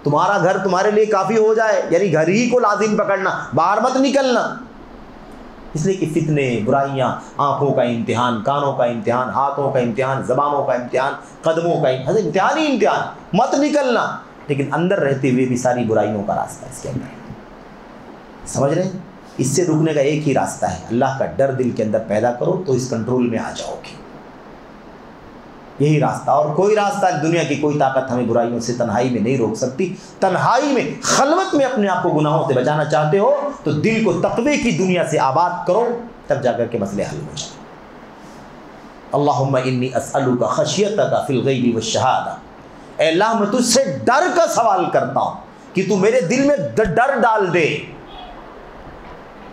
تمہارا گھر تمہارے لیے کافی ہو جائے، یعنی گھر ہی کو لازم پکڑنا، باہر مت نکلنا. اس لیے کہ فتنے، برائیاں، آنکھوں کا امتحان، کانوں کا امتحان، ہاتھوں کا امتحان، زبانوں کا امتحان، قدموں کا امتحان ہی امتحان، مت نکلنا. لیکن اندر رہتے ہوئے بھی ساری برائیوں کا راستہ اس کے اندر. سمجھ رہے ہیں؟ اس سے رکنے کا ایک ہی راستہ ہے، اللہ کا ڈر دل کے اندر پیدا کرو تو اس کنٹرول میں آ جاؤ گے. یہی راستہ، اور کوئی راستہ، دنیا کی کوئی طاقت ہمیں برائیوں سے تنہائی میں نہیں روک سکتی. تنہائی میں، خلوت میں اپنے آپ کو گناہوں سے بچانا چاہتے ہو تو دل کو تقوی کی دنیا سے آباد کرو، تب جا کر کے مسئلے حل ہو جائیں. اللہم انی اسألک خشیتک فی الغیب والشہادہ، اے اللہ میں تجھ سے ڈر کا سوال کرتا ہوں کہ تو میرے دل میں ڈر ڈال دے.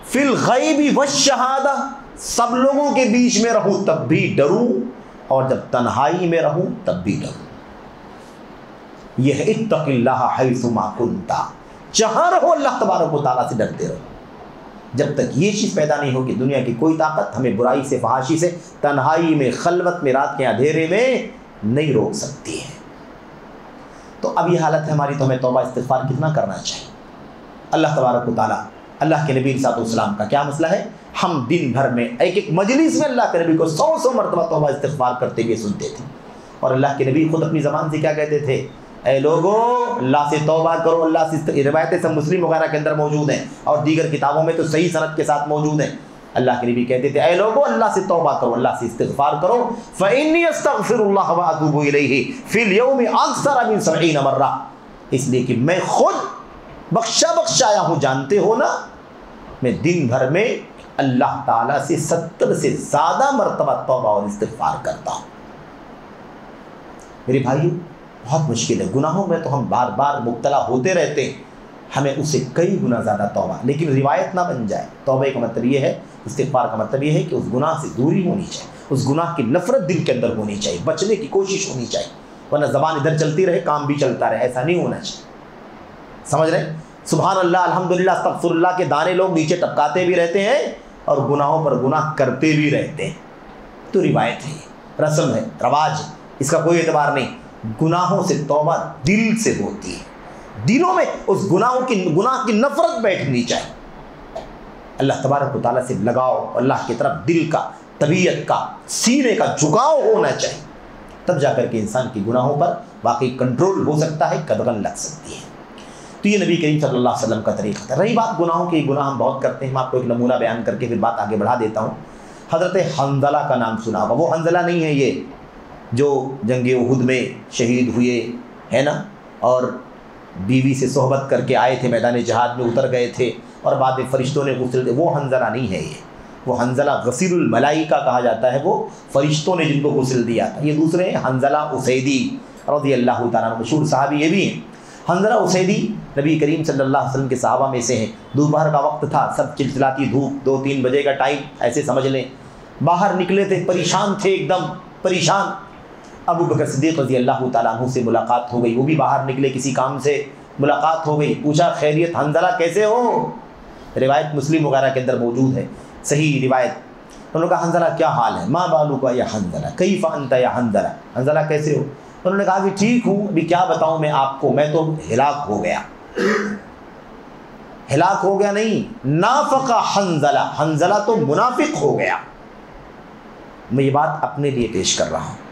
فی الغیب والشہادہ، سب لوگوں کے بیچ میں رہوں تب بھی ڈروں، اور جب تنہائی میں رہوں تب بھی ڈروں. یہ اتق اللہ حیث ما کنت، جہاں رہو اللہ تبارک و تعالیٰ سے ڈرتے رہو. جب تک یہ چیز پیدا نہیں ہوگی دنیا کی کوئی طاقت ہمیں برائی سے، فحاشی سے، تنہائی میں، خلوت میں، رات کے اندھیرے میں نہیں روک سکتی ہے. تو اب یہ حالت ہے ہماری، تو ہمیں توبہ استغفار کتنا کرنا چاہیے. اللہ تبارک و تعالیٰ، اللہ کے نبی صلی اللہ علیہ وسلم کا کیا مسئلہ ہے؟ ہم دن بھر میں ایک ایک مجلس میں اللہ کے نبی کو 100 مرتبہ توبہ استغفار کرتے ہوئے سنتے تھے. اور اللہ کے نبی خود اپنی زبان سے کیا کہتے تھے؟ اے لوگو اللہ سے توبہ کرو. اللہ سے روایتیں سب مسلم وغیرہ کے اندر موجود ہیں، اور دیگر کتابوں میں تو صحیح سند کے ساتھ موجود ہیں. اللہ کے نبی کہتے تھے اے لوگو اللہ سے توبہ کرو، اللہ سے استغفار کرو. فإنی استغفر اللہ واتوب الیہ فی اليوم اکثر من 70 مرہ، اس لیے کہ میں خود بخشایا ہوں، جانتے ہو نا، میں دن بھر میں اللہ تعالیٰ سے 70 سے زیادہ مرتبہ توبہ اور استغفار کرتا ہوں. میرے بھائیو بہت مشکل ہے، گناہوں میں تو ہم بار بار مبتلا ہوتے رہتے ہیں، ہمیں اس سے کئی گنا زیادہ توبہ، لیکن روایت نہ بن جائے. توبہ کا مطلب یہ ہے، استغفار کا مطلب یہ ہے کہ اس گناہ سے دوری ہونی چاہیے، اس گناہ کی نفرت دل کے اندر ہونی چاہیے، بچنے کی کوشش ہونی چاہیے. ورنہ زبان ادھر چلتی رہے، کام بھی چلتا رہے، ایسا نہیں ہونا چاہیے. سمجھ رہے ہیں؟ سبحان اللہ الحمدللہ استغفر اللہ کے دانے لوگ نیچے ٹپکاتے بھی رہتے ہیں اور گناہوں پر گناہ کرتے بھی رہتے ہیں. تو روایت ہے، رسم ہے، رواج ہے، اس کا کوئی اعتبار نہیں. گناہوں سے توبہ دل سے ہوتی ہے، دلوں میں اس گناہ کی نفرت بیٹھنی چاہیے. اللہ تبارک و تعالیٰ سے لگاؤ، اللہ کی طرف دل کا، طبیعت کا، سینے کا جھکاؤ ہونا چاہیے. تب جا کر کے انسان کی گناہوں پر واقعی کنٹرول ہو سکتا ہے، قدغن لگ سکتی ہے. تو یہ نبی کریم صلی اللہ علیہ وسلم کا طریقہ تھا. رہی بات گناہوں کی، گناہ ہم بہت کرتے ہیں. میں آپ کو ایک نمونہ بیان کر کے پھر بات آگے بڑھا دیتا ہوں. حضرت حنظلہ کا نام سنا ہوگا. وہ حنظلہ نہیں ہے یہ جو جنگ احد میں شہید ہوئے ہے نا، اور بیوی سے صحبت کر کے آئے تھے، میدان جہاد میں اتر گئے تھے اور بعد میں فرشتوں نے غسل دے. وہ حنظلہ نہیں ہے یہ. وہ حنظلہ غسیل الملائکہ کہا جاتا ہے، وہ فرشتوں نے جن کو غسل دیا تھا. یہ دوسرے ہیں حنظلہ اسیدی رضی اللہ تعالیٰ عنہ، مشہور صحابی یہ بھی ہیں. حنظلہ اسیدی نبی کریم صلی اللہ علیہ وسلم کے صحابہ میں سے ہیں. دوپہر کا وقت تھا، سب چلچلاتی دھوپ، 2-3 بجے کا ٹائم ایسے سمجھ لیں. باہر نکلے تھے، پریشان تھے، ایک دم پریشان. ابو بکر صدیق رضی اللہ تعالیٰ عنہ سے ملاقات ہو گئی. وہ بھی باہر نکلے کسی کام سے، ملاقات ہو گئی. پوچھا خیریت حنظلہ کیسے ہو؟ روایت مسلم وغیرہ کے اندر موجود ہے، صحیح روایت. انہوں نے کہا حنظلہ کیا حال ہے؟ ما بالک یا حنظلہ، کیف انت یا حنظلہ، حنظلہ کیسے ہو؟ انہوں نے کہا کہ ٹھیک ہوں، ابھی کیا بتاؤں میں آپ کو، میں تو ہلاک ہو گیا. ہلاک ہو گیا نہیں، نافق حنظلہ، حنظلہ تو منافق ہو گیا. میں یہ بات اپنے لیے پیش کر رہا ہوں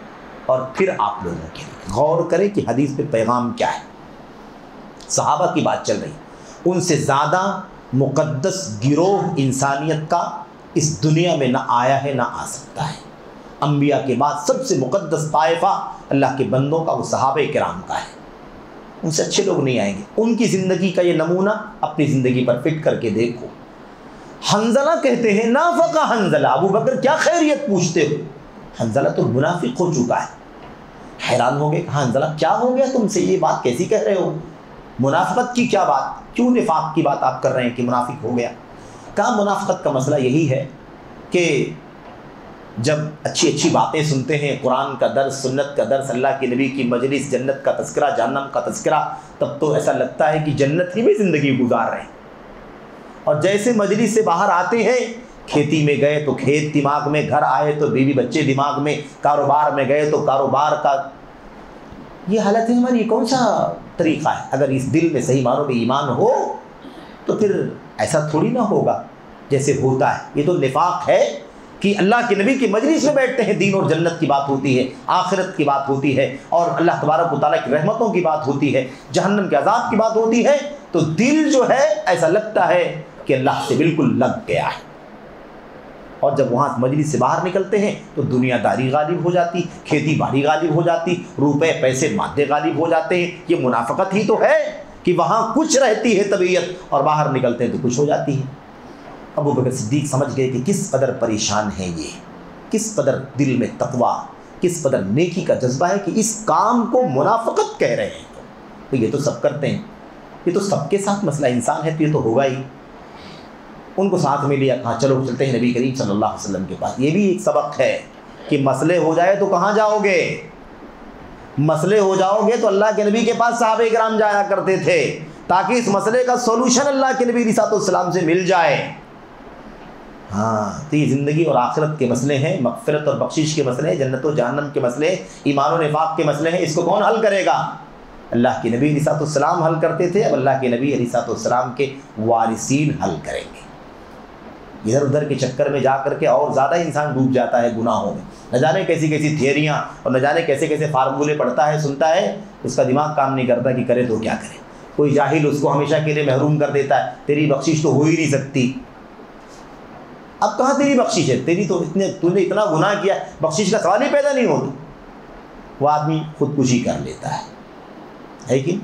اور پھر آپ لوگوں کے لیے. غور کریں کہ حدیث پہ پیغام کیا ہے. صحابہ کی بات چل رہی، ان سے زیادہ مقدس گروہ انسانیت کا اس دنیا میں نہ آیا ہے نہ آ سکتا ہے. انبیاء کے بعد سب سے مقدس طائفہ اللہ کے بندوں کا وہ صحابہ کرام کا ہے. ان سے اچھے لوگ نہیں آئیں گے. ان کی زندگی کا یہ نمونہ اپنی زندگی پر فٹ کر کے دیکھو. حنظلہ کہتے ہیں نافق حنظلہ، ابو بکر کیا خیریت پوچھتے ہو؟ حنظلہ تو منافق ہو چکا ہے. حیران ہو گئے، حنظلہ کیا ہو گیا تم سے، یہ بات کیسی کہہ رہے ہو؟ منافقت کی کیا بات، کیوں نفاق کی بات آپ کر رہے ہیں کہ منافق ہو گیا؟ کہا منافقت کا مسئلہ یہی ہے کہ جب اچھی اچھی باتیں سنتے ہیں، قرآن کا درس، سنت کا درس، اللہ کے نبی کی مجلس، جنت کا تذکرہ، جہنم کا تذکرہ، تب تو ایسا لگتا ہے کہ جنت ہی میں زندگی گزار رہے ہیں. اور جیسے مجلس سے باہر آتے ہیں، کھیتی میں گئے تو کھیت دماغ میں، گھر آئے تو بیوی بچے دماغ میں، کاروبار میں گئے تو کاروبار کا. یہ حالت ہے ہماری. کون سا طریقہ ہے؟ اگر اس دل میں صحیح معنوں میں ایمان ہو تو پھر ایسا تھوڑی نہ ہوگا جیسے ہوتا ہے. یہ تو نفاق ہے کہ اللہ کے نبی کی مجلس میں بیٹھتے ہیں، دین اور جنت کی بات ہوتی ہے، آخرت کی بات ہوتی ہے، اور اللہ تبارک و تعالیٰ کی رحمتوں کی بات ہوتی ہے، جہنم کے عذاب کی بات ہوتی ہے، تو دل جو ہے ایسا لگتا ہے کہ اللہ سے بالکل لگ گیا ہے. اور جب وہاں مجلس سے باہر نکلتے ہیں تو دنیا داری غالب ہو جاتی، کھیتی باڑی غالب ہو جاتی، روپے پیسے مادے غالب ہو جاتے ہیں. یہ منافقت ہی تو ہے کہ وہاں کچھ رہتی ہے طبیعت اور باہر نکلتے ہیں تو کچھ ہو جاتی ہے. ابو بکر صدیق سمجھ گئے کہ کس قدر پریشان ہیں یہ، کس قدر دل میں تقویٰ، کس قدر نیکی کا جذبہ ہے کہ اس کام کو منافقت کہہ رہے ہیں. تو یہ تو سب کرتے ہیں، یہ تو سب کے ساتھ مسئلہ، انسان ہے تو یہ تو ہوگا ہی. ان کو ساتھ میں لیا، کہا چلو چلتے ہیں نبی کریم صلی اللہ علیہ وسلم کے پاس. یہ بھی ایک سبق ہے کہ مسئلے ہو جائے تو کہاں جاؤ گے؟ مسئلے ہو جاؤ گے تو اللہ کے نبی کے پاس صحابہ کرام جایا کرتے تھے تاکہ اس مسئلے کا سولوشن اللہ کے نبی علیہ السلام سے مل جائے. ہاں، تو یہ زندگی اور آخرت کے مسئلے ہیں، مغفرت اور بخشش کے مسئلے ہیں، جنت و جہنم کے مسئلے، ایمان و نفاق کے مسئلے ہیں. اس کو کون حل کرے گا؟ اللہ کے نبی علیہ السلام حل کرتے تھے. اب اللہ کے نبی علیہ السلام کے وارثین حل کریں گے. ادھر ادھر کے چکر میں جا کر کے اور زیادہ انسان ڈوب جاتا ہے گناہوں میں. نہ جانے کیسی کیسی تھیوریاں اور نہ جانے کیسے کیسے فارمولے پڑھتا ہے، سنتا ہے، اس کا دماغ کام نہیں کرتا کہ کرے تو کیا کرے. کوئی جاہل اس کو ہمیشہ کے لیے محروم کر دیتا ہے، تیری بخشش تو ہو ہی نہیں سکتی. اب کہاں تیری بخشش ہے؟ تیری تو تو نے اتنا گناہ کیا، بخشش کا سوال ہی پیدا نہیں ہوتا. وہ آدمی خودکشی کر لیتا ہے کہ،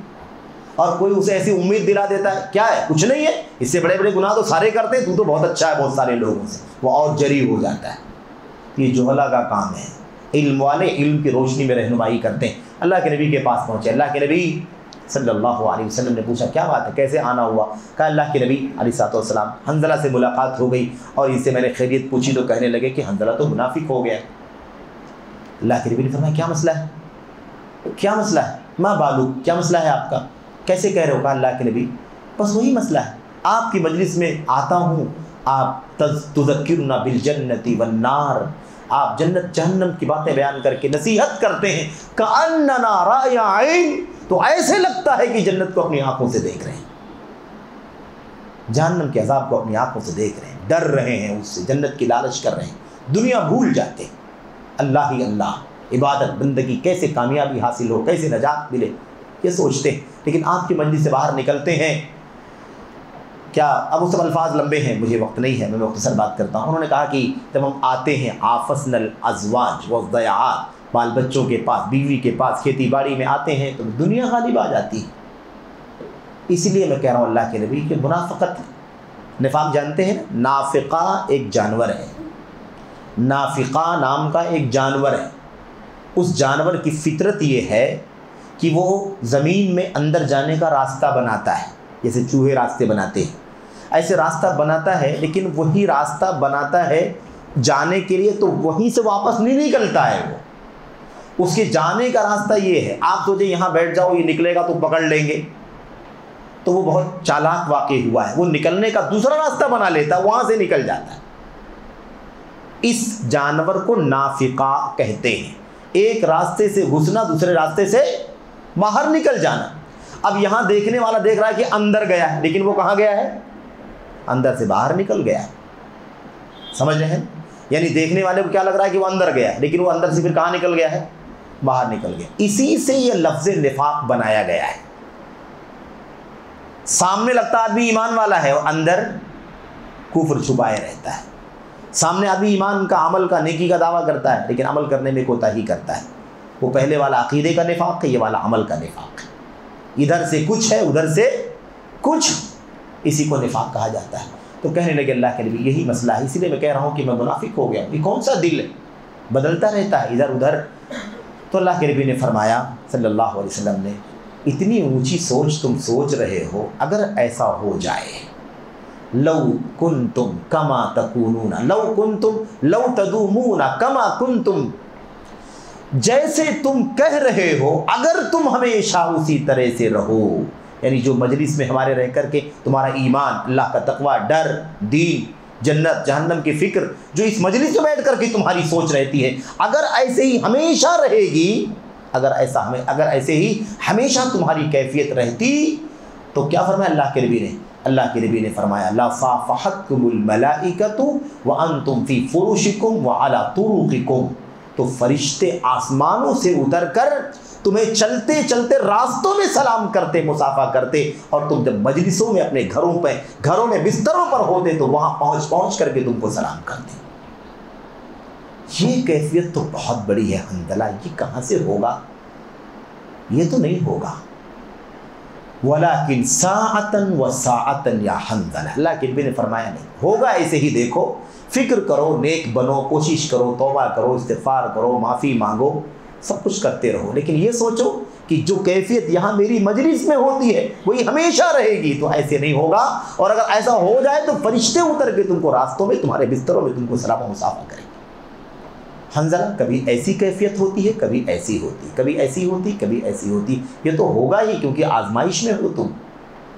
اور کوئی اسے ایسی امید دلا دیتا ہے کیا ہے، کچھ نہیں ہے، اس سے بڑے بڑے گناہ تو سارے کرتے ہیں، تو بہت اچھا ہے بہت سارے لوگوں سے، وہ اور جری ہو جاتا ہے. یہ جہلا کا کام ہے. علم والے علم کی روشنی میں رہنمائی کرتے ہیں. اللہ کے نبی کے پاس پہنچے. اللہ کے نبی صلی اللہ علیہ وسلم نے پوچھا کیا بات ہے، کیسے آنا ہوا؟ کہا اللہ کے نبی علیہ السلام حنظلہ سے ملاقات ہو گئی اور ان سے میں نے خیریت پوچھی تو کہنے لگے کہ حنظلہ تو منافق ہو گیا. اللہ کے نبی نے فرمایا کیا مسئلہ ہے، کیا مسئلہ ہے؟ ما بالک، کیا مسئلہ ہے آپ کا، کیسے کہہ رہے ہو؟ کہا اللہ کے نبی بس وہی مسئلہ ہے، آپ کی مجلس میں آتا ہوں، آپ تذکرنا بالجنت والنار، آپ جنت جہنم کی باتیں بیان کر کے نصیحت کرتے ہیں، کأننا رأی عین، تو ایسے لگتا ہے کہ جنت کو اپنی آنکھوں سے دیکھ رہے ہیں، جہنم کے عذاب کو اپنی آنکھوں سے دیکھ رہے ہیں، ڈر رہے ہیں اس سے، جنت کی لالچ کر رہے ہیں، دنیا بھول جاتے ہیں، اللہ ہی اللہ، عبادت بندگی کیسے کامیابی حاصل ہو، کیسے نجات ملے، یہ سوچتے ہیں۔ لیکن آپ کی مجلس سے باہر نکلتے ہیں، کیا اب وہ سب الفاظ لمبے ہیں، مجھے وقت نہیں ہے، میں مختصر بات کرتا ہوں۔ انہوں نے کہا کہ جب ہم آتے ہیں آفسن الازواج والضیاعات، بال بچوں کے پاس، بیوی کے پاس، کھیتی باڑی میں آتے ہیں تو دنیا غالب آ جاتی ہے۔ اس لیے میں کہہ رہا ہوں اللہ کے نبی کہ منافقت، نفاق جانتے ہیں، نافقہ ایک جانور ہے، نافقہ نام کا ایک جانور ہے، اس جانور کی فطرت یہ ہے کہ وہ زمین میں اندر جانے کا راستہ بناتا ہے، جیسے چوہے راستے بناتے ہیں، ایسے راستہ بناتا ہے، لیکن وہی راستہ بناتا ہے جانے کے لیے، تو وہیں سے واپس نہیں نکلتا ہے، وہ اس کے جانے کا راستہ یہ ہے۔ آپ سوچیں یہاں بیٹھ جاؤ، یہ نکلے گا تو پکڑ لیں گے، تو وہ بہت چالاک واقع ہوا ہے، وہ نکلنے کا دوسرا راستہ بنا لیتا ہے، وہاں سے نکل جاتا ہے۔ اس جانور کو نافقہ کہتے ہیں، ایک راستے سے گھسنا، دوسرے راستے سے باہر نکل جانا۔ اب یہاں دیکھنے والا دیکھ رہا ہے کہ اندر گیا ہے، لیکن وہ کہاں گیا ہے؟ اندر سے باہر نکل گیا ہے، سمجھ رہے ہیں؟ یعنی دیکھنے والے کو کیا لگ رہا ہے کہ وہ اندر گیا ہے، لیکن وہ اندر سے پھر کہاں نکل گیا ہے؟ باہر نکل گیا۔ اسی سے یہ لفظ نفاق بنایا گیا ہے۔ سامنے لگتا آدمی ایمان والا ہے اور اندر کفر چھپائے رہتا ہے، سامنے آدمی ایمان کا، عمل کا، نیکی کا دعویٰ کرتا ہے، لیکن عمل کرنے میں کوتاہی کرتا ہے۔ وہ پہلے والا عقیدے کا نفاق ہے، یہ والا عمل کا نفاق ہے، ادھر سے کچھ ہے، ادھر سے کچھ، اسی کو نفاق کہا جاتا ہے۔ تو کہنے لگے اللہ کے نبی یہی مسئلہ ہے، اسی لیے میں کہہ رہا ہوں کہ میں منافق ہو گیا ہوں، یہ کون سا دل ہے بدلتا رہتا ہے ادھر ادھر۔ تو اللہ کے نبی نے فرمایا صلی اللہ علیہ وسلم نے، اتنی اونچی سوچ تم سوچ رہے ہو، اگر ایسا ہو جائے، لو کنتم کما تکونون، لو کنتم لو تدومون کما کنتم، جیسے تم کہہ رہے ہو اگر تم ہمیشہ اسی طرح سے رہو، یعنی جو مجلس میں ہمارے رہ کر کے تمہارا ایمان، اللہ کا تقوی، ڈر، دین، جنت جہنم کی فکر جو اس مجلس میں بیٹھ کر کے تمہاری سوچ رہتی ہے، اگر ایسے ہی ہمیشہ رہے گی، اگر ایسے ہی ہمیشہ تمہاری کیفیت رہتی، تو کیا فرمایا اللہ کے نبی نے؟ اللہ کے نبی نے فرمایا لا صافحتکم الملائکۃ وانتم فی فروشکم وعلی طرقکم، تو فرشتے آسمانوں سے اتر کر تمہیں چلتے چلتے راستوں میں سلام کرتے، مصافحہ کرتے، اور تم جب مجلسوں میں اپنے گھروں میں بستروں پر ہوتے تو وہاں پہنچ کر کے تم کو سلام کرتے۔ یہ کیفیت تو بہت بڑی ہے حنظلہ، یہ کہاں سے ہوگا؟ یہ تو نہیں ہوگا۔ وَلَكِنْ سَاعَةً وَسَاعَةً یا حنظلہ، اللہ کے نبی نے فرمایا نہیں ہوگا، ایسے ہی دیکھو، فکر کرو، نیک بنو، کوشش کرو، توبہ کرو، استغفار کرو، معافی مانگو، سب کچھ کرتے رہو، لیکن یہ سوچو کہ جو کیفیت یہاں میری مجلس میں ہوتی ہے وہی ہمیشہ رہے گی، تو ایسے نہیں ہوگا۔ اور اگر ایسا ہو جائے تو فرشتے اتر کے تم کو راستوں میں، تمہارے بستروں میں تم کو سلام و مصافحہ کریں گے۔ حنظلہ کبھی ایسی کیفیت ہوتی ہے، کبھی ایسی ہوتی، کبھی ایسی ہوتی، کبھی ایسی ہوتی، یہ تو ہوگا ہی، کیونکہ آزمائش میں ہو، تم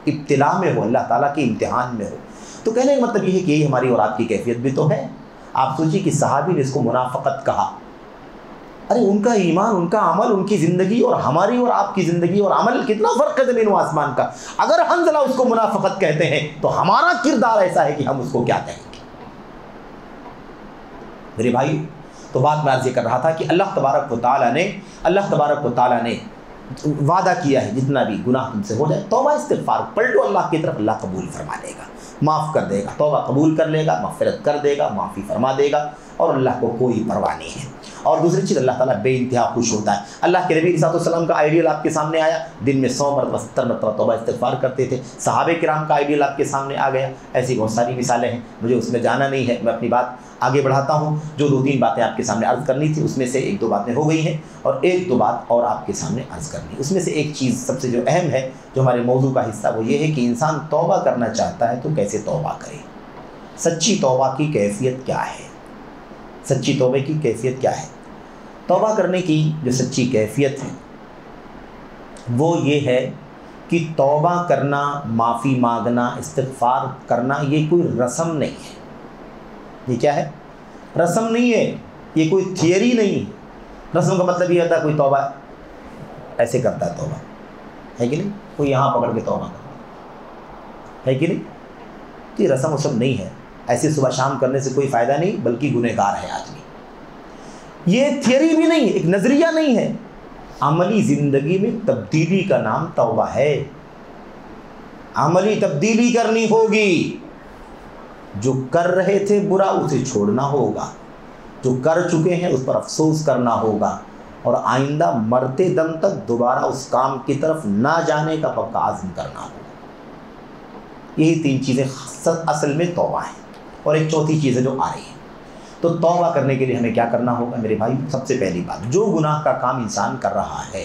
ابتلا میں ہو، اللہ تعالیٰ کے امتحان میں ہو۔ تو کہنے کا مطلب یہ ہے کہ یہی ہماری اور آپ کی کیفیت بھی تو ہے۔ آپ سوچیے کہ صحابی نے اس کو منافقت کہا، ارے ان کا ایمان، ان کا عمل، ان کی زندگی اور ہماری اور آپ کی زندگی اور عمل کتنا فرق ہے زمین و آسمان کا۔ اگر حنظلہ اس کو منافقت کہتے ہیں تو ہمارا کردار ایسا ہے کہ ہم اس کو کیا کہیں گے؟ میرے بھائی، تو بات میں عرض یہ کر رہا تھا کہ اللہ تبارک و تعالیٰ نے وعدہ کیا ہے جتنا بھی گناہ تم سے ہو جائے، توبہ استغفار پلٹو اللہ کی طرف، اللہ قبول فرما لے گا، معاف کر دے گا، توبہ قبول کر لے گا، مغفرت کر دے گا، معافی فرما دے گا، اور اللہ کو کوئی پرواہ نہیں ہے۔ اور دوسری چیز، اللہ تعالیٰ بے انتہا خوش ہوتا ہے۔ اللہ کے نبی علیہ السلام کا آئیڈیل آپ کے سامنے آیا، دن میں 100 مرتبہ 70 مرتبہ توبہ استغفار کرتے تھے۔ صحابہ کرام کا آئیڈیل آپ کے سامنے آ گیا۔ ایسی بہت ساری مثالیں ہیں، مجھے اس میں جانا نہیں ہے، میں اپنی بات آگے بڑھاتا ہوں۔ جو 2-3 باتیں آپ کے سامنے عرض کرنی تھی، اس میں سے 1-2 باتیں ہو گئی ہیں، اور 1-2 بات اور آپ کے سامنے عرض کرنی ہے۔ اس میں سے ایک چیز سب سے جو اہم ہے، جو ہمارے موضوع کا حصہ، وہ یہ ہے کہ انسان توبہ کرنا چاہتا ہے تو کیسے توبہ کرے، سچی توبہ کی کیفیت کیا ہے، سچی توبہ کی کیفیت کیا ہے۔ توبہ کرنے کی جو سچی کیفیت ہے وہ یہ ہے کہ توبہ کرنا، معافی مانگنا، استغفار کرنا یہ کوئی رسم نہیں ہے. یہ کیا ہے؟ رسم نہیں ہے، یہ کوئی تھیوری نہیں ہے. رسم کا مطلب یہ ہوتا ہے کوئی توبہ ایسے کرتا ہے، توبہ ہے کہ نہیں، کوئی یہاں پکڑ کے توبہ کرتا ہے کہ نہیں. یہ رسم وسم نہیں ہے، ایسے صبح شام کرنے سے کوئی فائدہ نہیں، بلکہ گنہگار ہے آدمی. یہ تھیوری بھی نہیں ہے، ایک نظریہ نہیں ہے. عملی زندگی میں تبدیلی کا نام توبہ ہے. عملی تبدیلی کرنی ہوگی. جو کر رہے تھے برا اسے چھوڑنا ہوگا، جو کر چکے ہیں اس پر افسوس کرنا ہوگا، اور آئندہ مرتے دم تک دوبارہ اس کام کی طرف نہ جانے کا پکا عزم کرنا ہوگا. یہی 3 چیزیں اصل میں توبہ ہیں. اور ایک چوتھی چیز ہے جو آ رہی ہے. تو توبہ کرنے کے لیے ہمیں کیا کرنا ہوگا میرے بھائی؟ سب سے پہلی بات، جو گناہ کا کام انسان کر رہا ہے،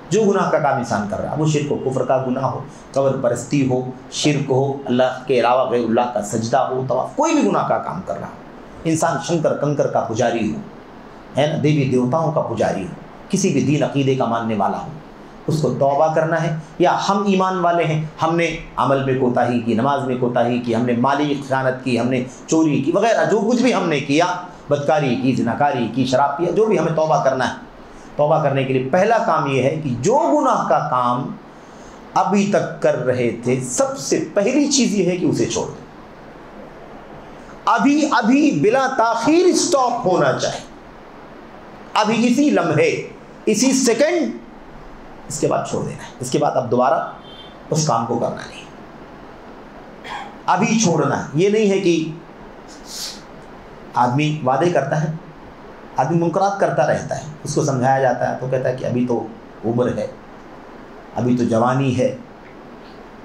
جو گناہ کا کام انسان کر رہا ہے، وہ شرک و کفر کا گناہ ہو، قبر پرستی ہو، شرک ہو، اللہ کے علاوہ غیر اللہ کا سجدہ ہو، طواف، کوئی بھی گناہ کا کام کر رہا ہو، انسان شنکر کنکر کا پجاری ہو، ہے نا، دیوی دیوتاؤں کا پجاری ہو، کسی بھی دین عقیدے کا ماننے والا ہو، اس کو توبہ کرنا ہے. یا ہم ایمان والے ہیں، ہم نے عمل میں کوتاہی کی، نماز میں کوتاہی کی، ہم نے مالی خیانت کی، ہم نے چوری کی وغیرہ، جو کچھ بھی ہم نے کیا، بدکاری کی، زناکاری کی، شراب پیا، جو بھی ہمیں توبہ کرنا ہے. توبہ کرنے کے لیے پہلا کام یہ ہے کہ جو گناہ کا کام ابھی تک کر رہے تھے، سب سے پہلی چیز یہ ہے کہ اسے چھوڑ دیں. ابھی بلا تاخیر اسٹاپ ہونا چاہیے. ابھی اسی لمحے، اسی سیکنڈ اس کے بعد چھوڑ دینا ہے. اس کے بعد اب دوبارہ اس کام کو کرنا نہیں، ابھی چھوڑنا ہے. یہ نہیں ہے کہ آدمی وعدے کرتا ہے، آدمی منکرات کرتا رہتا ہے، اس کو سمجھایا جاتا ہے تو کہتا ہے کہ ابھی تو عمر ہے، ابھی تو جوانی ہے،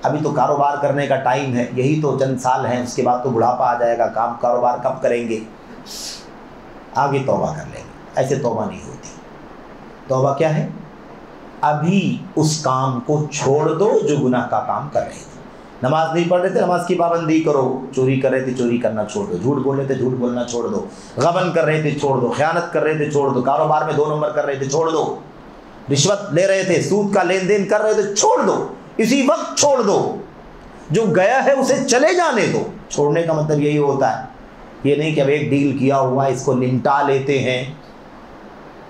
ابھی تو کاروبار کرنے کا ٹائم ہے، یہی تو چند سال ہیں، اس کے بعد تو بڑھاپا آ جائے گا، کاروبار کب کریں گے، آگے توبہ کر لیں گے. ایسے توبہ نہیں ہوتی. توبہ کیا ہے؟ ابھی اس کام کو چھوڑ دو جو گناہ کا کام کر رہے تھے. نماز نہیں پڑھ رہے تھے، نماز کی پابندی کرو. چوری کر رہے تھے، چوری کرنا چھوڑ دو. جھوٹ بول رہے تھے، جھوٹ بولنا چھوڑ دو. غبن کر رہے تھے، چھوڑ دو. خیانت کر رہے تھے، چھوڑ دو. کاروبار میں 2 نمبر کر رہے تھے، چھوڑ دو. رشوت لے رہے تھے، سود کا لین دین کر رہے تھے، چھوڑ دو. اسی وقت چھوڑ دو. جو گیا ہے اسے چلے جانے دو. چھوڑنے کا مطلب یہی ہوتا ہے. یہ نہیں کہ اب ایک ڈیل کیا ہوا ہے، اس کو نمٹا لیتے ہیں،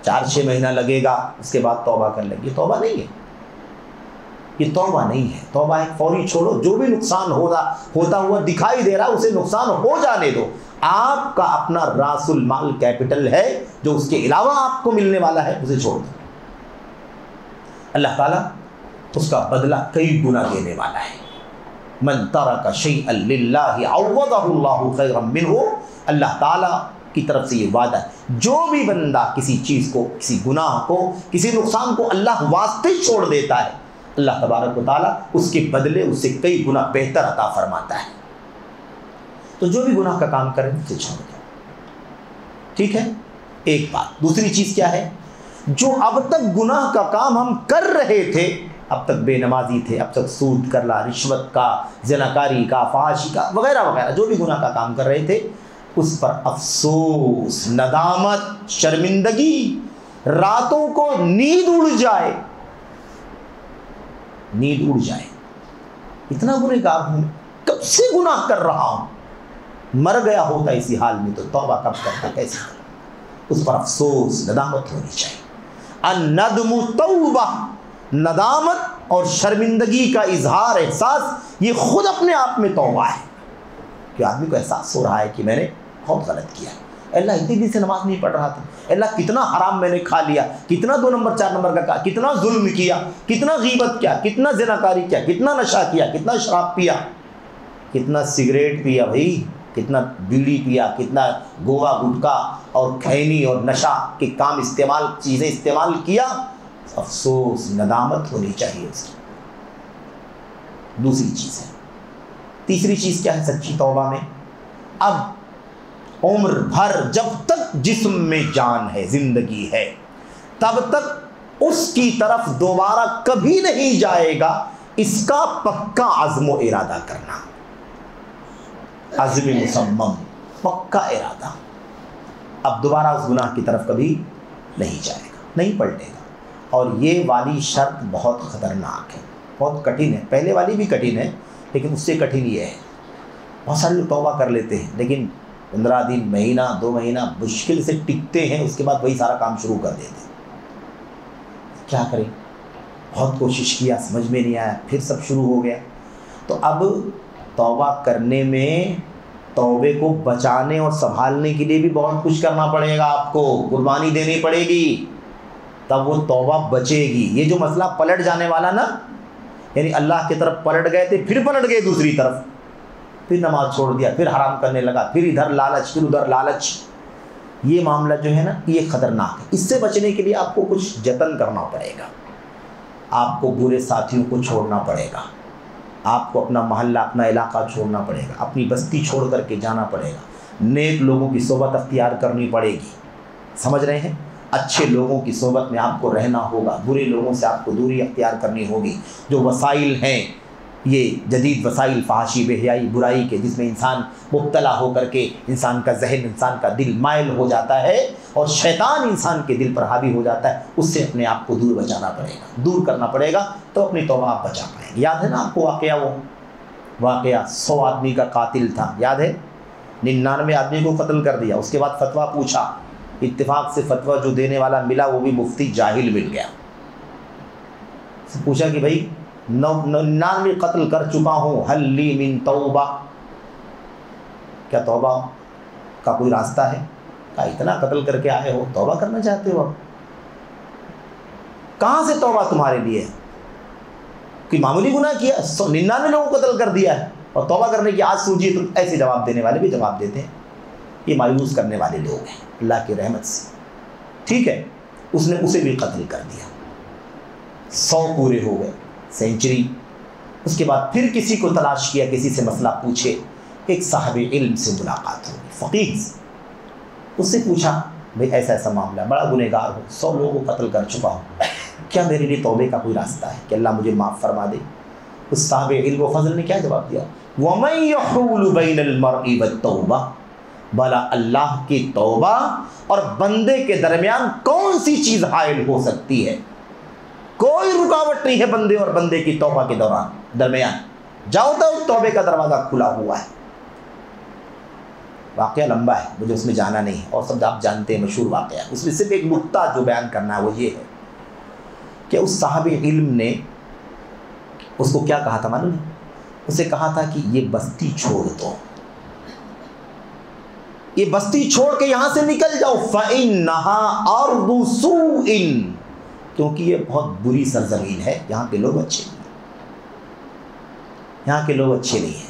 4-6 مہینہ لگے گا، اس کے بعد توبہ کر لیں گے. توبہ نہیں ہے، یہ توبہ نہیں ہے. توبہ ہے فوری چھوڑو. جو بھی نقصان ہوتا ہوا دکھائی دے رہا ہے، اسے نقصان ہو جانے دو. آپ کا اپنا راس المال کیپٹل ہے، جو اس کے علاوہ آپ کو ملنے والا ہے، اسے چھوڑ دو. اللہ تعالیٰ اس کا بدلہ کئی گنا دینے والا ہے. من ترک شیئا للہ عوضہ اللہ خیرا منہ. اللہ تعالیٰ کی طرف سے یہ وعدہ ہے، جو بھی بندہ کسی چیز کو، کسی گناہ کو، کسی نقصان کو اللہ واسطے چھوڑ دیتا ہے، اللہ تبارک و تعالیٰ اس کے بدلے اس سے کئی گنا بہتر عطا فرماتا ہے. تو جو بھی گناہ کا کام کریں اسے چھوڑ دیں. ٹھیک ہے، ایک بات. دوسری چیز کیا ہے؟ جو اب تک گناہ کا کام ہم کر رہے تھے، اب تک بے نمازی تھے، اب تک سود کرنا، رشوت کا، زناکاری کا، فحاشی کا وغیرہ وغیرہ، جو بھی گناہ کا کام کر رہے تھے، اس پر افسوس، ندامت، شرمندگی، راتوں کو نیند اڑ جائے، نیند اڑ جائے. اتنا گنہگار ہوں، کب سے گناہ کر رہا ہوں، مر گیا ہوتا اسی حال میں تو توبہ کب کرتا، کیسے کرتا. اس پر افسوس، ندامت ہونی چاہیے. الندم توبہ. ندامت اور شرمندگی کا اظہار، احساس، یہ خود اپنے آپ میں توبہ ہے. کہ آدمی کو احساس ہو رہا ہے کہ میں نے بہت غلط کیا. اللہ اتنی دن سے نماز نہیں پڑھ رہا تھا، اللہ کتنا حرام میں نے کھا لیا، کتنا 2 نمبر 4 نمبر کا کہا، کتنا ظلم کیا، کتنا غیبت کیا، کتنا زناکاری کیا، کتنا نشہ کیا، کتنا شراب پیا، کتنا سگریٹ پیا بھائی، کتنا بیڑی پیا، کتنا گوا گٹکا اور کھینی اور نشہ کے کام چیزیں استعمال کیا. افسوس، ندامت ہونی چاہیے اس کی. دوسری چیز ہے. تیسری چیز کیا ہے سچی توبہ میں؟ اب عمر بھر جب تک جسم میں جان ہے، زندگی ہے، تب تک اس کی طرف دوبارہ کبھی نہیں جائے گا. اس کا پکا عزم و ارادہ کرنا، عزم مصمم، پکا ارادہ. اب دوبارہ اس گناہ کی طرف کبھی نہیں جائے گا، نہیں پلٹے گا. اور یہ والی شرط بہت خطرناک ہے. بہت کٹھن ہے. پہلے والی بھی کٹھن ہے لیکن اس سے کٹھن یہ ہے. بہت سارے لوگ توبہ کر لیتے ہیں لیکن 15 دن, مہینہ, 2 مہینہ مشکل سے ٹکتے ہیں, اس کے بعد وہی سارا کام شروع کر دیتے ہیں. کیا کریں؟ بہت کوشش کیا, سمجھ میں نہیں آیا, پھر سب شروع ہو گیا. تو اب توبہ کرنے میں توبے کو بچانے اور سنبھالنے کے لیے بھی بہت کچھ کرنا پڑے گا, آپ کو قربانی دینی پڑے گی, تب وہ توبہ بچے گی. یہ جو مسئلہ پلٹ جانے والا نا, یعنی اللہ کی طرف پلٹ گئے تھے پھر پلٹ گئے دوسری طرف, پھر نماز چھوڑ دیا, پھر حرام کرنے لگا, پھر ادھر لالچ, پھر ادھر لالچ, یہ معاملہ جو ہے نا یہ خطرناک ہے. اس سے بچنے کے لیے آپ کو کچھ جتن کرنا پڑے گا. آپ کو برے ساتھیوں کو چھوڑنا پڑے گا, آپ کو اپنا محلہ, اپنا علاقہ چھوڑنا پڑے گا, اپنی بستی چھوڑ کر کے جانا پڑے گا, نیک لوگوں کی صحبت اختیار کرنی پڑے گی. سمجھ رہے ہیں؟ اچھے لوگوں کی صحبت میں آپ کو رہنا ہوگا, برے لوگوں سے آپ کو دوری اختیار کرنی ہوگی. جو وسائل ہیں یہ جدید وسائل فحاشی, بے حیائی, برائی کے, جس میں انسان مبتلا ہو کر کے انسان کا ذہن, انسان کا دل مائل ہو جاتا ہے اور شیطان انسان کے دل پر حاوی ہو جاتا ہے, اس سے اپنے آپ کو دور بچانا پڑے گا, دور کرنا پڑے گا, تو اپنی توبہ آپ بچا پائیں گے. یاد ہے نا آپ کو واقعہ, وہ واقعہ 100 آدمی کا قاتل تھا, یاد ہے؟ 99 آدمی کو قتل کر دیا. اس کے بعد فتویٰ پوچھا, اتفاق سے فتویٰ جو دینے والا ملا وہ بھی مفتی جاہل مل گیا. پوچھا کہ بھائی 99 قتل کر چکا ہوں, حل لی من توبہ, کیا توبہ کا کوئی راستہ ہے؟ کہا اتنا قتل کر کے آئے ہو, توبہ کرنا چاہتے ہو؟ اب کہاں سے توبہ تمہارے لیے؟ کہ معمولی گناہ کیا, 99 لوگوں کو قتل کر دیا ہے اور توبہ کرنے کی آج سوچیے. تو ایسے جواب دینے والے بھی جواب دیتے ہیں, یہ مایوس کرنے والے لوگ ہیں اللہ کی رحمت سے. ٹھیک ہے, اس نے اسے بھی قتل کر دیا, 100 پورے ہو گئے, سینچری. اس کے بعد پھر کسی کو تلاش کیا, کسی سے مسئلہ پوچھے. ایک صاحب علم سے ملاقات ہوئی, فقیہ سے. اس سے پوچھا بھئی ایسا ایسا معاملہ, بڑا گنہگار ہوں, 100 لوگوں کو قتل کر چکا ہوں, کیا میرے لیے توبے کا کوئی راستہ ہے کہ اللہ مجھے معاف فرما دے؟ اس صاحب علم و فضل نے کیا جواب دیا؟ وَمَن يَحُولُ بَيْنَ الْمَرْءِ وَالتَّوْبَةِ, بھلا اللہ کی توبہ اور بندے کے درمیان کون سی چیز حائل ہو سکتی ہے؟ کوئی رکاوٹ نہیں ہے بندے اور بندے کی توبہ کے درمیان. جاؤ تو توبے کا دروازہ کھلا ہوا ہے. واقعہ لمبا ہے, مجھے اس میں جانا نہیں, اور سب آپ جانتے ہیں مشہور واقعہ. اس میں صرف ایک نقطہ جو بیان کرنا ہے وہ یہ ہے کہ اس صاحب علم نے اس کو کیا کہا تھا معلوم ہے؟ اسے کہا تھا کہ یہ بستی چھوڑ دو, یہ بستی چھوڑ کے یہاں سے نکل جاؤ. فَإِنَّهَا أَرْضُ سُوءٍ, کیونکہ یہ بہت بری سرزمین ہے, یہاں کے لوگ اچھے نہیں ہیں, یہاں کے لوگ اچھے نہیں ہیں.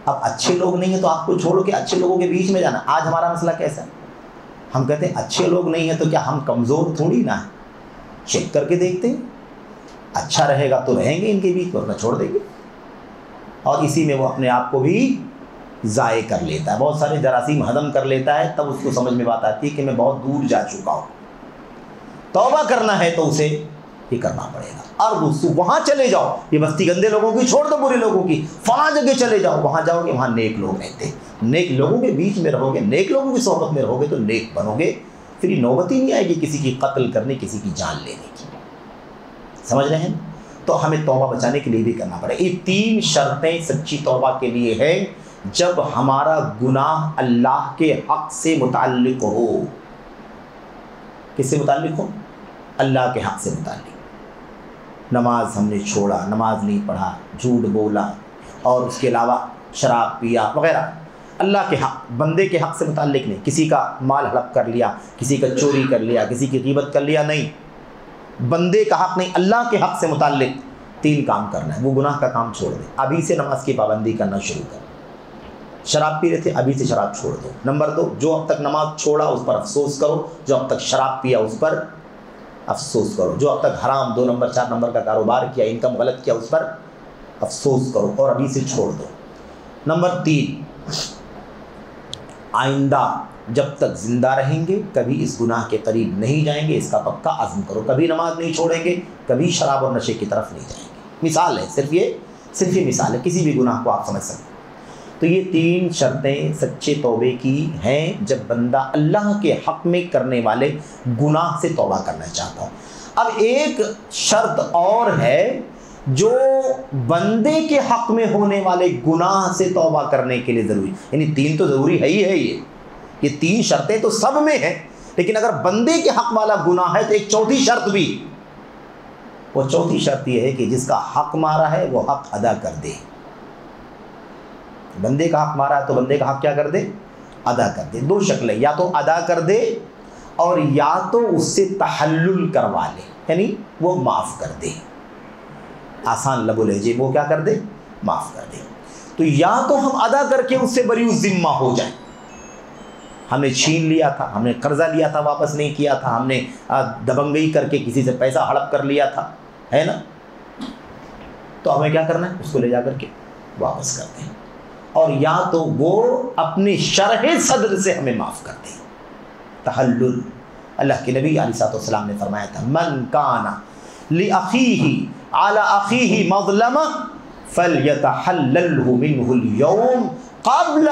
اب اچھے لوگ نہیں ہیں تو آپ کو چھوڑ کے اچھے لوگوں کے بیچ میں جانا. آج ہمارا مسئلہ کیسا ہے؟ ہم کہتے ہیں اچھے لوگ نہیں ہیں تو کیا ہم کمزور تھوڑی نہ ہیں, چیک کر کے دیکھتے ہیں, اچھا رہے گا تو رہیں گے ان کے بیچ, ورنہ چھوڑ دیں گے. اور اسی میں وہ اپنے آپ کو بھی ضائع کر لیتا ہے, بہت سارے جراثیم ہضم کر لیتا ہے. تب اس کو سمجھ میں بات آتی ہے کہ میں بہت دور جا چکا ہوں. توبہ کرنا ہے تو اسے یہ کرنا پڑے گا. اور وہاں چلے جاؤ, یہ بستی گندے لوگوں کی چھوڑ دو, برے لوگوں کی, فلاں جگہ چلے جاؤ, وہاں جاؤ گے وہاں نیک لوگ رہتے ہیں, نیک لوگوں کے بیچ میں رہو گے, نیک لوگوں کی صحبت میں رہو گے تو نیک بنو گے. پھر یہ نوبت ہی نہیں آئے گی کسی کی قتل کرنے, کسی کی جان لینے کی. سمجھ رہے ہیں؟ تو ہمیں توبہ بچانے کے لیے بھی کرنا پڑے. یہ 3 شرطیں سچی توبہ کے لیے ہیں. جب ہمارا گناہ اللہ کے حق سے متعلق ہو. کس سے متعلق ہو؟ اللہ کے حق سے متعلق. نماز ہم نے چھوڑا, نماز نہیں پڑھا, جھوٹ بولا, اور اس کے علاوہ شراب پیا وغیرہ, اللہ کے حق, بندے کے حق سے متعلق نہیں. کسی کا مال ہڑپ کر لیا, کسی کا چوری کر لیا, کسی کی غیبت کر لیا, نہیں. بندے کا حق نہیں, اللہ کے حق سے متعلق 3 کام کرنا ہے. وہ گناہ کا کام چھوڑ دیں, ابھی سے نماز کی پابندی کرنا شروع کریں. شراب پی رہے تھے, ابھی سے شراب چھوڑ دو. نمبر 2, جو اب تک نماز چھوڑا اس پر افسوس کرو, جو اب تک شراب پیا اس پر افسوس کرو, جو اب تک حرام 2 نمبر 4 نمبر کا کاروبار کیا, انکم غلط کیا, اس پر افسوس کرو اور ابھی سے چھوڑ دو. نمبر 3, آئندہ جب تک زندہ رہیں گے کبھی اس گناہ کے قریب نہیں جائیں گے, اس کا پکا عزم کرو. کبھی نماز نہیں چھوڑیں گے, کبھی شراب اور نشے کی طرف نہیں جائیں گے. مثال ہے, صرف یہ مثال ہے, کسی بھی گناہ کو آپ سمجھ سکتے ہیں. تو یہ 3 شرطیں سچے توبے کی ہیں جب بندہ اللہ کے حق میں کرنے والے گناہ سے توبہ کرنا چاہتا ہو. اب ایک شرط اور ہے جو بندے کے حق میں ہونے والے گناہ سے توبہ کرنے کے لیے ضروری، یعنی 3 تو ضروری ہے ہی ہے، یہ 3 شرطیں تو سب میں ہیں، لیکن اگر بندے کے حق والا گناہ ہے تو ایک چوتھی شرط بھی، وہ چوتھی شرط یہ ہے کہ جس کا حق مارا ہے وہ حق ادا کر دے۔ بندے کا حق مارا ہے تو بندے کا حق کیا کر دے؟ ادا کر دے۔ 2 شکلیں، یا تو ادا کر دے اور یا تو اس سے تحلل کروا لے، یعنی وہ معاف کر دے۔ آسان لب و لہجے وہ کیا کر دے؟ معاف کر دے۔ تو یا تو ہم ادا کر کے اس سے بری ذمہ ہو جائیں، ہم نے چھین لیا تھا، ہم نے قرضہ لیا تھا واپس نہیں کیا تھا، ہم نے دبنگئی کر کے کسی سے پیسہ ہڑپ کر لیا تھا، ہے نا، تو ہمیں کیا کرنا ہے؟ اس کو لے جا کر کے واپس کر دیں، اور یا تو وہ اپنے شرح صدر سے ہمیں معاف کر دیں۔ تحلل، اللہ کے نبی علیہ السلام نے فرمایا تھا من کان لأخیہ علی اخیہ مظلمہ فلیتحللہ منہ اليوم قبل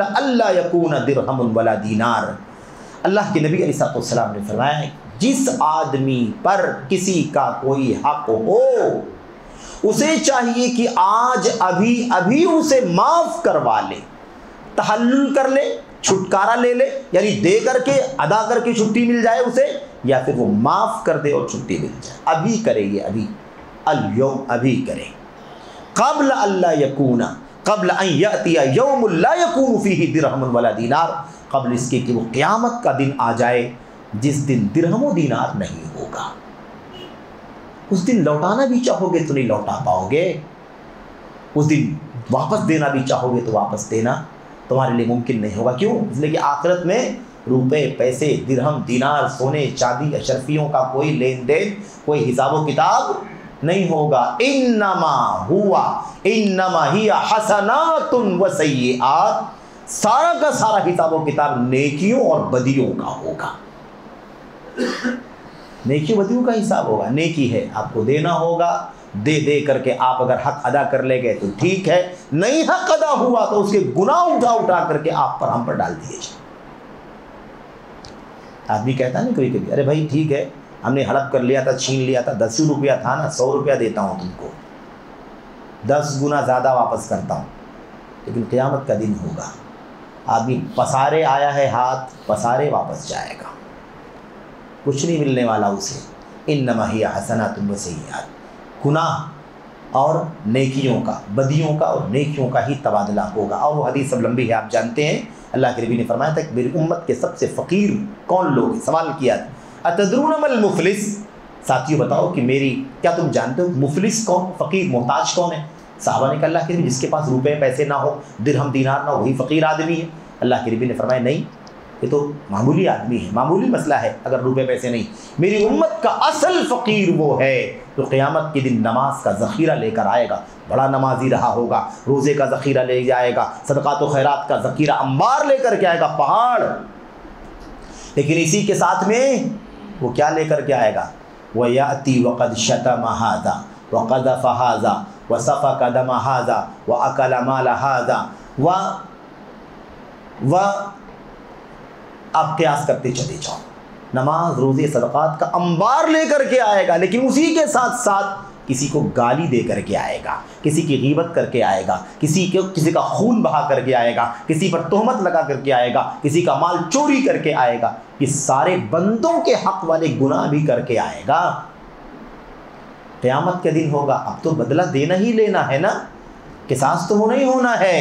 الا یکون درہم ولا دینار۔ اللہ کے نبی علیہ السلام نے فرمایا ہے جس آدمی پر کسی کا کوئی حق ہو اسے چاہیے کہ آج ابھی اسے معاف کروا لے، تحلل کر لے، چھٹکارا لے لے، یعنی دے کر کے ادا کر کے چھٹی مل جائے اسے، یا پھر وہ معاف کر دے اور چھٹی مل جائے۔ ابھی کرے، یہ ابھی اليوم ابھی کرے، قبل اللہ یکون، قبل ان یاتی یوم لا یکون فیہ درہم ولا دینار، قبل اس کے کہ وہ قیامت کا دن آ جائے جس دن درہم و دینار نہیں ہوگا۔ اس دن لوٹانا بھی چاہو گے تو نہیں لوٹا پاؤ گے، اس دن واپس دینا بھی چاہو گے تو واپس دینا تمہارے لیے ممکن نہیں ہوگا۔ کیوں؟ اس لیے کہ آخرت میں روپے، پیسے، درہم، دینار، سونے، چاندی، اشرفیوں کا کوئی لین دین، کوئی حساب و کتاب نہیں ہوگا۔ انما ہی حسنات و سیئات، سارا کا سارا حساب و کتاب نیکیوں اور بدیوں کا ہوگا۔ نیکیوں بدیوں کا حساب ہوگا۔ نیکی ہے آپ کو دینا ہوگا، دے کر کے آپ اگر حق ادا کر لے گئے تو ٹھیک ہے، نہیں حق ادا ہوا تو اس کے گناہ اٹھا کر کے آپ پر، ہم پر ڈال دیے جائیں۔ آدمی کہتا ہے نا کبھی کبھی، ارے بھائی ٹھیک ہے ہم نے ہڑپ کر لیا تھا، چھین لیا تھا، 10 روپیہ تھا نا، 100 روپیہ دیتا ہوں تم کو، 10 گنا زیادہ واپس کرتا ہوں، لیکن قیامت کا دن ہوگا، آدمی پسارے آیا ہے ہاتھ پسارے واپس جائے گا، کچھ نہیں ملنے والا اسے۔ انما ہی حسنات و سیئات، گناہ اور نیکیوں کا، بدیوں کا اور نیکیوں کا ہی تبادلہ ہوگا۔ اور وہ حدیث سب لمبی ہے، آپ جانتے ہیں، اللہ کے نبی نے فرمایا تھا کہ میری امت کے سب سے فقیر کون لوگ ہیں؟ سوال کیا تھا اتدرون ما المفلس، ساتھیوں بتاؤ کہ کیا تم جانتے ہو مفلس کون، فقیر محتاج کون ہے؟ صحابہ نے کہا اللہ کے نبی جس کے پاس روپے پیسے نہ ہو، درہم دینار نہ ہو، وہی فقیر آدمی ہے۔ اللہ کے نبی نے فرمایا نہیں، یہ تو معمولی آدمی ہے، معمولی مسئلہ ہے اگر روپے پیسے نہیں، میری امت کا اصل فقیر وہ ہے جو قیامت کے دن نماز کا ذخیرہ لے کر آئے گا، بڑا نمازی رہا ہوگا، روزے کا ذخیرہ لے جائے گا، صدقات و خیرات کا ذخیرہ انبار لے کر کے آئے گا، پہاڑ، لیکن اسی کے ساتھ میں وہ کیا لے کر کے آئے گا؟ وَيَأْتِي وَقَدْ شَتَمَ هَذَا وَقَذَفَ هَذَا وَسَفَكَ دَمَ هَذَا وَأَكَلَ مَالَ هَذَا آپ قیاس کرتے چلے جاؤ، نماز روزے صدقات کا انبار لے کر کے آئے گا، لیکن اسی کے ساتھ ساتھ کسی کو گالی دے کر کے آئے گا، کسی کی غیبت کر کے آئے گا، کسی کا خون بہا کر کے آئے گا، کسی پر تہمت لگا کر کے آئے گا، کسی کا مال چوری کر کے آئے گا، یہ سارے بندوں کے حق والے گناہ بھی کر کے آئے گا۔ قیامت کے دن ہوگا، اب تو بدلہ دینا ہی لینا ہے نا، قصاص تو ہونا ہی ہونا ہے۔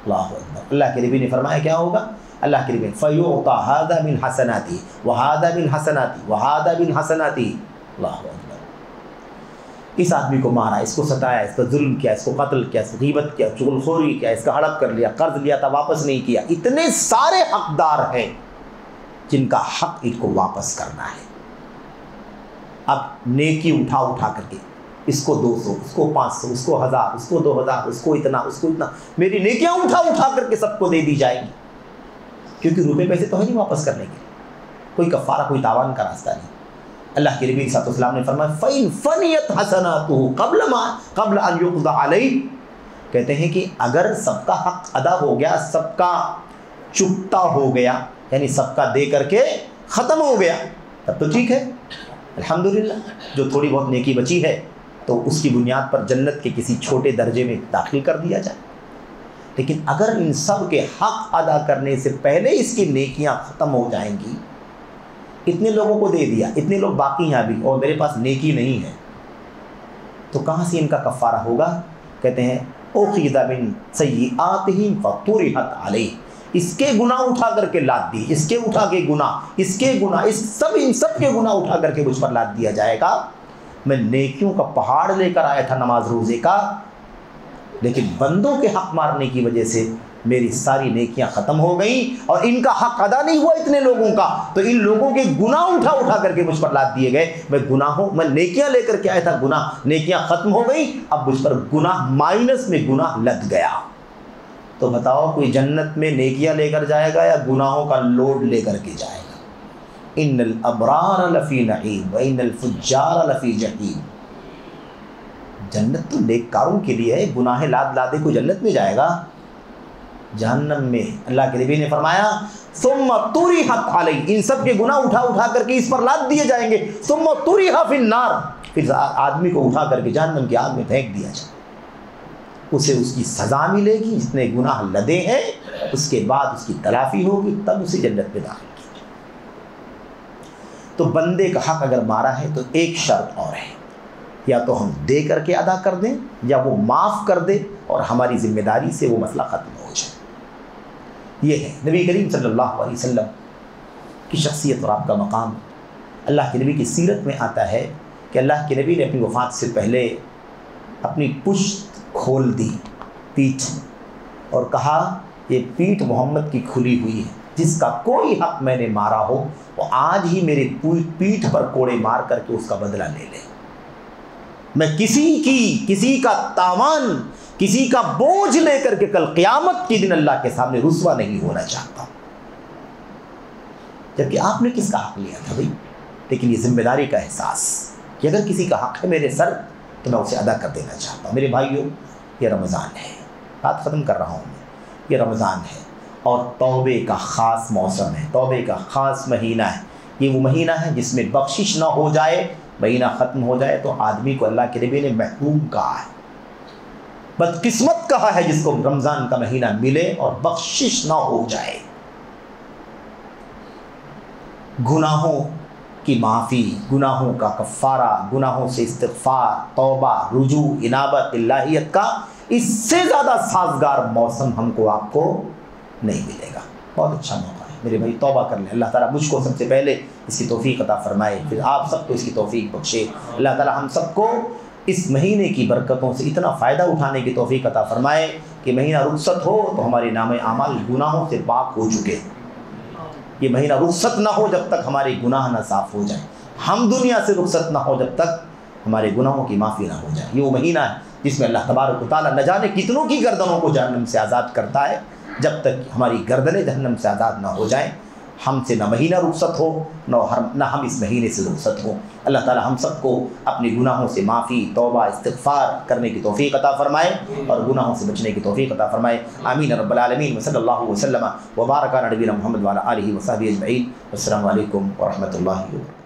اللہ اکبر، اللہ کے نبی نے فرمایا کیا ہوگا؟ اللہ کے نبی فَيُعْطَى هَذَا مِنْ حَسَنَاتِهِ وَهَذَا مِنْ حَسَنَاتِهِ وَهَذَا مِنْ حَسَنَاتِهِ۔ اللہ اکبر، اس آدمی کو مارا، اس کو ستایا، اس کو ظلم کیا، اس کو قتل کیا، اس کو غیبت کیا، چغلخوری کیا، اس کا ہڑپ کر لیا، قرض لیا تھا واپس نہیں کیا، اتنے سارے حقدار ہیں جن کا حق ان کو واپس کرنا ہے۔ اب نیکی اٹھا کر کے اس کو 200، اس کو 500، اس کو 1000، اس کو 2000، اس کو اتنا، میری نیکیاں اٹھا کر کے سب کو دے دی جائیں گی، کیونکہ روپے پیسے تو ہے نہیں واپس کرنے کے، کوئی کفارہ کوئی تاوان کا راستہ نہیں۔ اللہ کے نبی صلی اللہ علیہ وسلم نے فرمایا فَإِن فَنِيَتْ حَسَنَاتُهُ قَبْلَ أَنْ يُقْضَى عَلَيْهِ، کہتے ہیں کہ اگر سب کا حق ادا ہو گیا، سب کا چکتا ہو گیا، یعنی سب کا دے کر کے ختم ہو گیا، تب تو ٹھیک ہے، الحمدللہ، جو تھوڑی بہت نیکی بچی ہے تو اس کی بنیاد پر جنت کے کسی چھوٹے درجے میں داخل کر دیا جائے۔ لیکن اگر ان سب کے حق ادا کرنے سے پہلے اس کی نیکیاں ختم ہو جائیں گی، اتنے لوگوں کو دے دیا، اتنے لوگ باقی ہیں ابھی اور میرے پاس نیکی نہیں ہے، تو کہاں سے ان کا کفارہ ہوگا؟ کہتے ہیں اُخِذَ مِن سَیِّئَاتِہِمْ فَطُرِحَتْ عَلَیْہِ، اس کے گناہ اٹھا کر کے لاد دی، اس کے اٹھا کے گناہ، اس کے گناہ، ان سب کے گناہ اٹھا کر کے مجھ پر لاد دیا جائے گا۔ میں نیکیوں کا پہاڑ لے کر آیا تھا نماز روزے کا، لیکن بندوں کے حق مارنے کی وجہ سے میری ساری نیکیاں ختم ہو گئیں اور ان کا حق ادا نہیں ہوا اتنے لوگوں کا، تو ان لوگوں کے گناہ اٹھا کر کے مجھ پر لاد دیے گئے۔ میں نیکیاں لے کر کے آیا تھا، گناہ، نیکیاں ختم ہو گئیں، اب مجھ پر گناہ مائنس میں گناہ لد گیا۔ تو بتاؤ کوئی جنت میں نیکیاں لے کر جائے گا یا گناہوں کا لوڈ لے کر کے جائے گا؟ ان الابرار لفی نعیم وان الفجار لفی جحیم۔ جنت تو نیککاروں کے لیے ہے، گناہ لاد لادے کو جنت میں جائے گا؟ جہنم میں اللہ کے نبی نے فرمایا ثم طرحت علیہ، ان سب کے گناہ اٹھا کر کے اس پر لاد دیے جائیں گے، ثم طرح فی النار، پھر آدمی کو اٹھا کر کے جہنم کی آگ میں پھینک دیا جائے، اسے اس کی سزا ملے گی، جس نے گناہ لدے ہیں اس کے بعد اس کی تلافی ہوگی، تب اسے جنت میں داخل کیا جائے۔ تو بندے کا حق اگر مارا ہے تو ایک شرط اور ہے، یا تو ہم دے کر کے ادا کر دیں یا وہ معاف کر دے اور ہماری ذمہ داری سے وہ مسئلہ ختم ہو جائے۔ یہ ہے نبی کریم صلی اللہ علیہ وسلم کی شخصیت اور آپ کا مقام۔ اللہ کے نبی کی سیرت میں آتا ہے کہ اللہ کے نبی نے اپنی وفات سے پہلے اپنی پشت کھول دی، پیٹھ، اور کہا یہ پیٹھ محمد کی کھلی ہوئی ہے، جس کا کوئی حق میں نے مارا ہو وہ آج ہی میری پیٹھ پر کوڑے مار کر کے اس کا بدلہ لے لے۔ میں کسی کا تاوان، کسی کا بوجھ لے کر کے کل قیامت کے دن اللہ کے سامنے رسوا نہیں ہونا چاہتا۔ جبکہ آپ نے کس کا حق لیا تھا بھائی؟ لیکن یہ ذمہ داری کا احساس کہ اگر کسی کا حق ہے میرے سر تو میں اسے ادا کر دینا چاہتا ہوں۔ میرے بھائیوں، یہ رمضان ہے، بات ختم کر رہا ہوں میں، یہ رمضان ہے اور توبے کا خاص موسم ہے، توبے کا خاص مہینہ ہے۔ یہ وہ مہینہ ہے جس میں بخشش نہ ہو جائے، مہینہ ختم ہو جائے تو آدمی کو اللہ کے نبی نے محروم کہا ہے، بدقسمت کہا ہے جس کو رمضان کا مہینہ ملے اور بخشش نہ ہو جائے۔ گناہوں کی معافی، گناہوں کا کفارہ، گناہوں سے استغفار، توبہ، رجوع، انابت، الہیت کا اس سے زیادہ سازگار موسم ہم کو آپ کو نہیں ملے گا۔ بہت اچھا موقع ہے میرے بھائی، توبہ کر لیں۔ اللہ تعالیٰ مجھ کو سب سے پہلے اس کی توفیق عطا فرمائے، پھر آپ سب کو اس کی توفیق بخشے۔ اللہ تعالیٰ ہم سب کو اس مہینے کی برکتوں سے اتنا فائدہ اٹھانے کی توفیق عطا فرمائے کہ مہینہ رخصت ہو تو ہمارے نام اعمال گناہوں سے پاک ہو چکے، یہ مہینہ رخصت نہ ہو جب تک ہمارے گناہ نہ صاف ہو جائیں، ہم دنیا سے رخصت نہ ہو جب تک ہمارے گناہوں کی معافی نہ ہو جائے۔ یہ وہ مہینہ ہے جس میں اللہ تبارک و تعالیٰ نہ جانے کتنوں کی گردنوں کو جہنم سے آزاد کرتا ہے، جب تک ہماری گردنیں جہنم سے آزاد نہ ہو جائیں ہم سے نہ مہینہ رخصت ہو نہ ہم اس مہینے سے رخصت ہو۔ اللہ تعالیٰ ہم سب کو اپنے گناہوں سے معافی، توبہ، استغفار کرنے کی توفیق عطا فرمائے اور گناہوں سے بچنے کی توفیق عطا فرمائے۔ آمین رب العالمین۔ وصلی اللہ وسلم وبارک علی نبینا محمد وعلی آلہ وصحبہ اجمعین۔ السلام علیکم ورحمۃ اللہ وبرکاتہ۔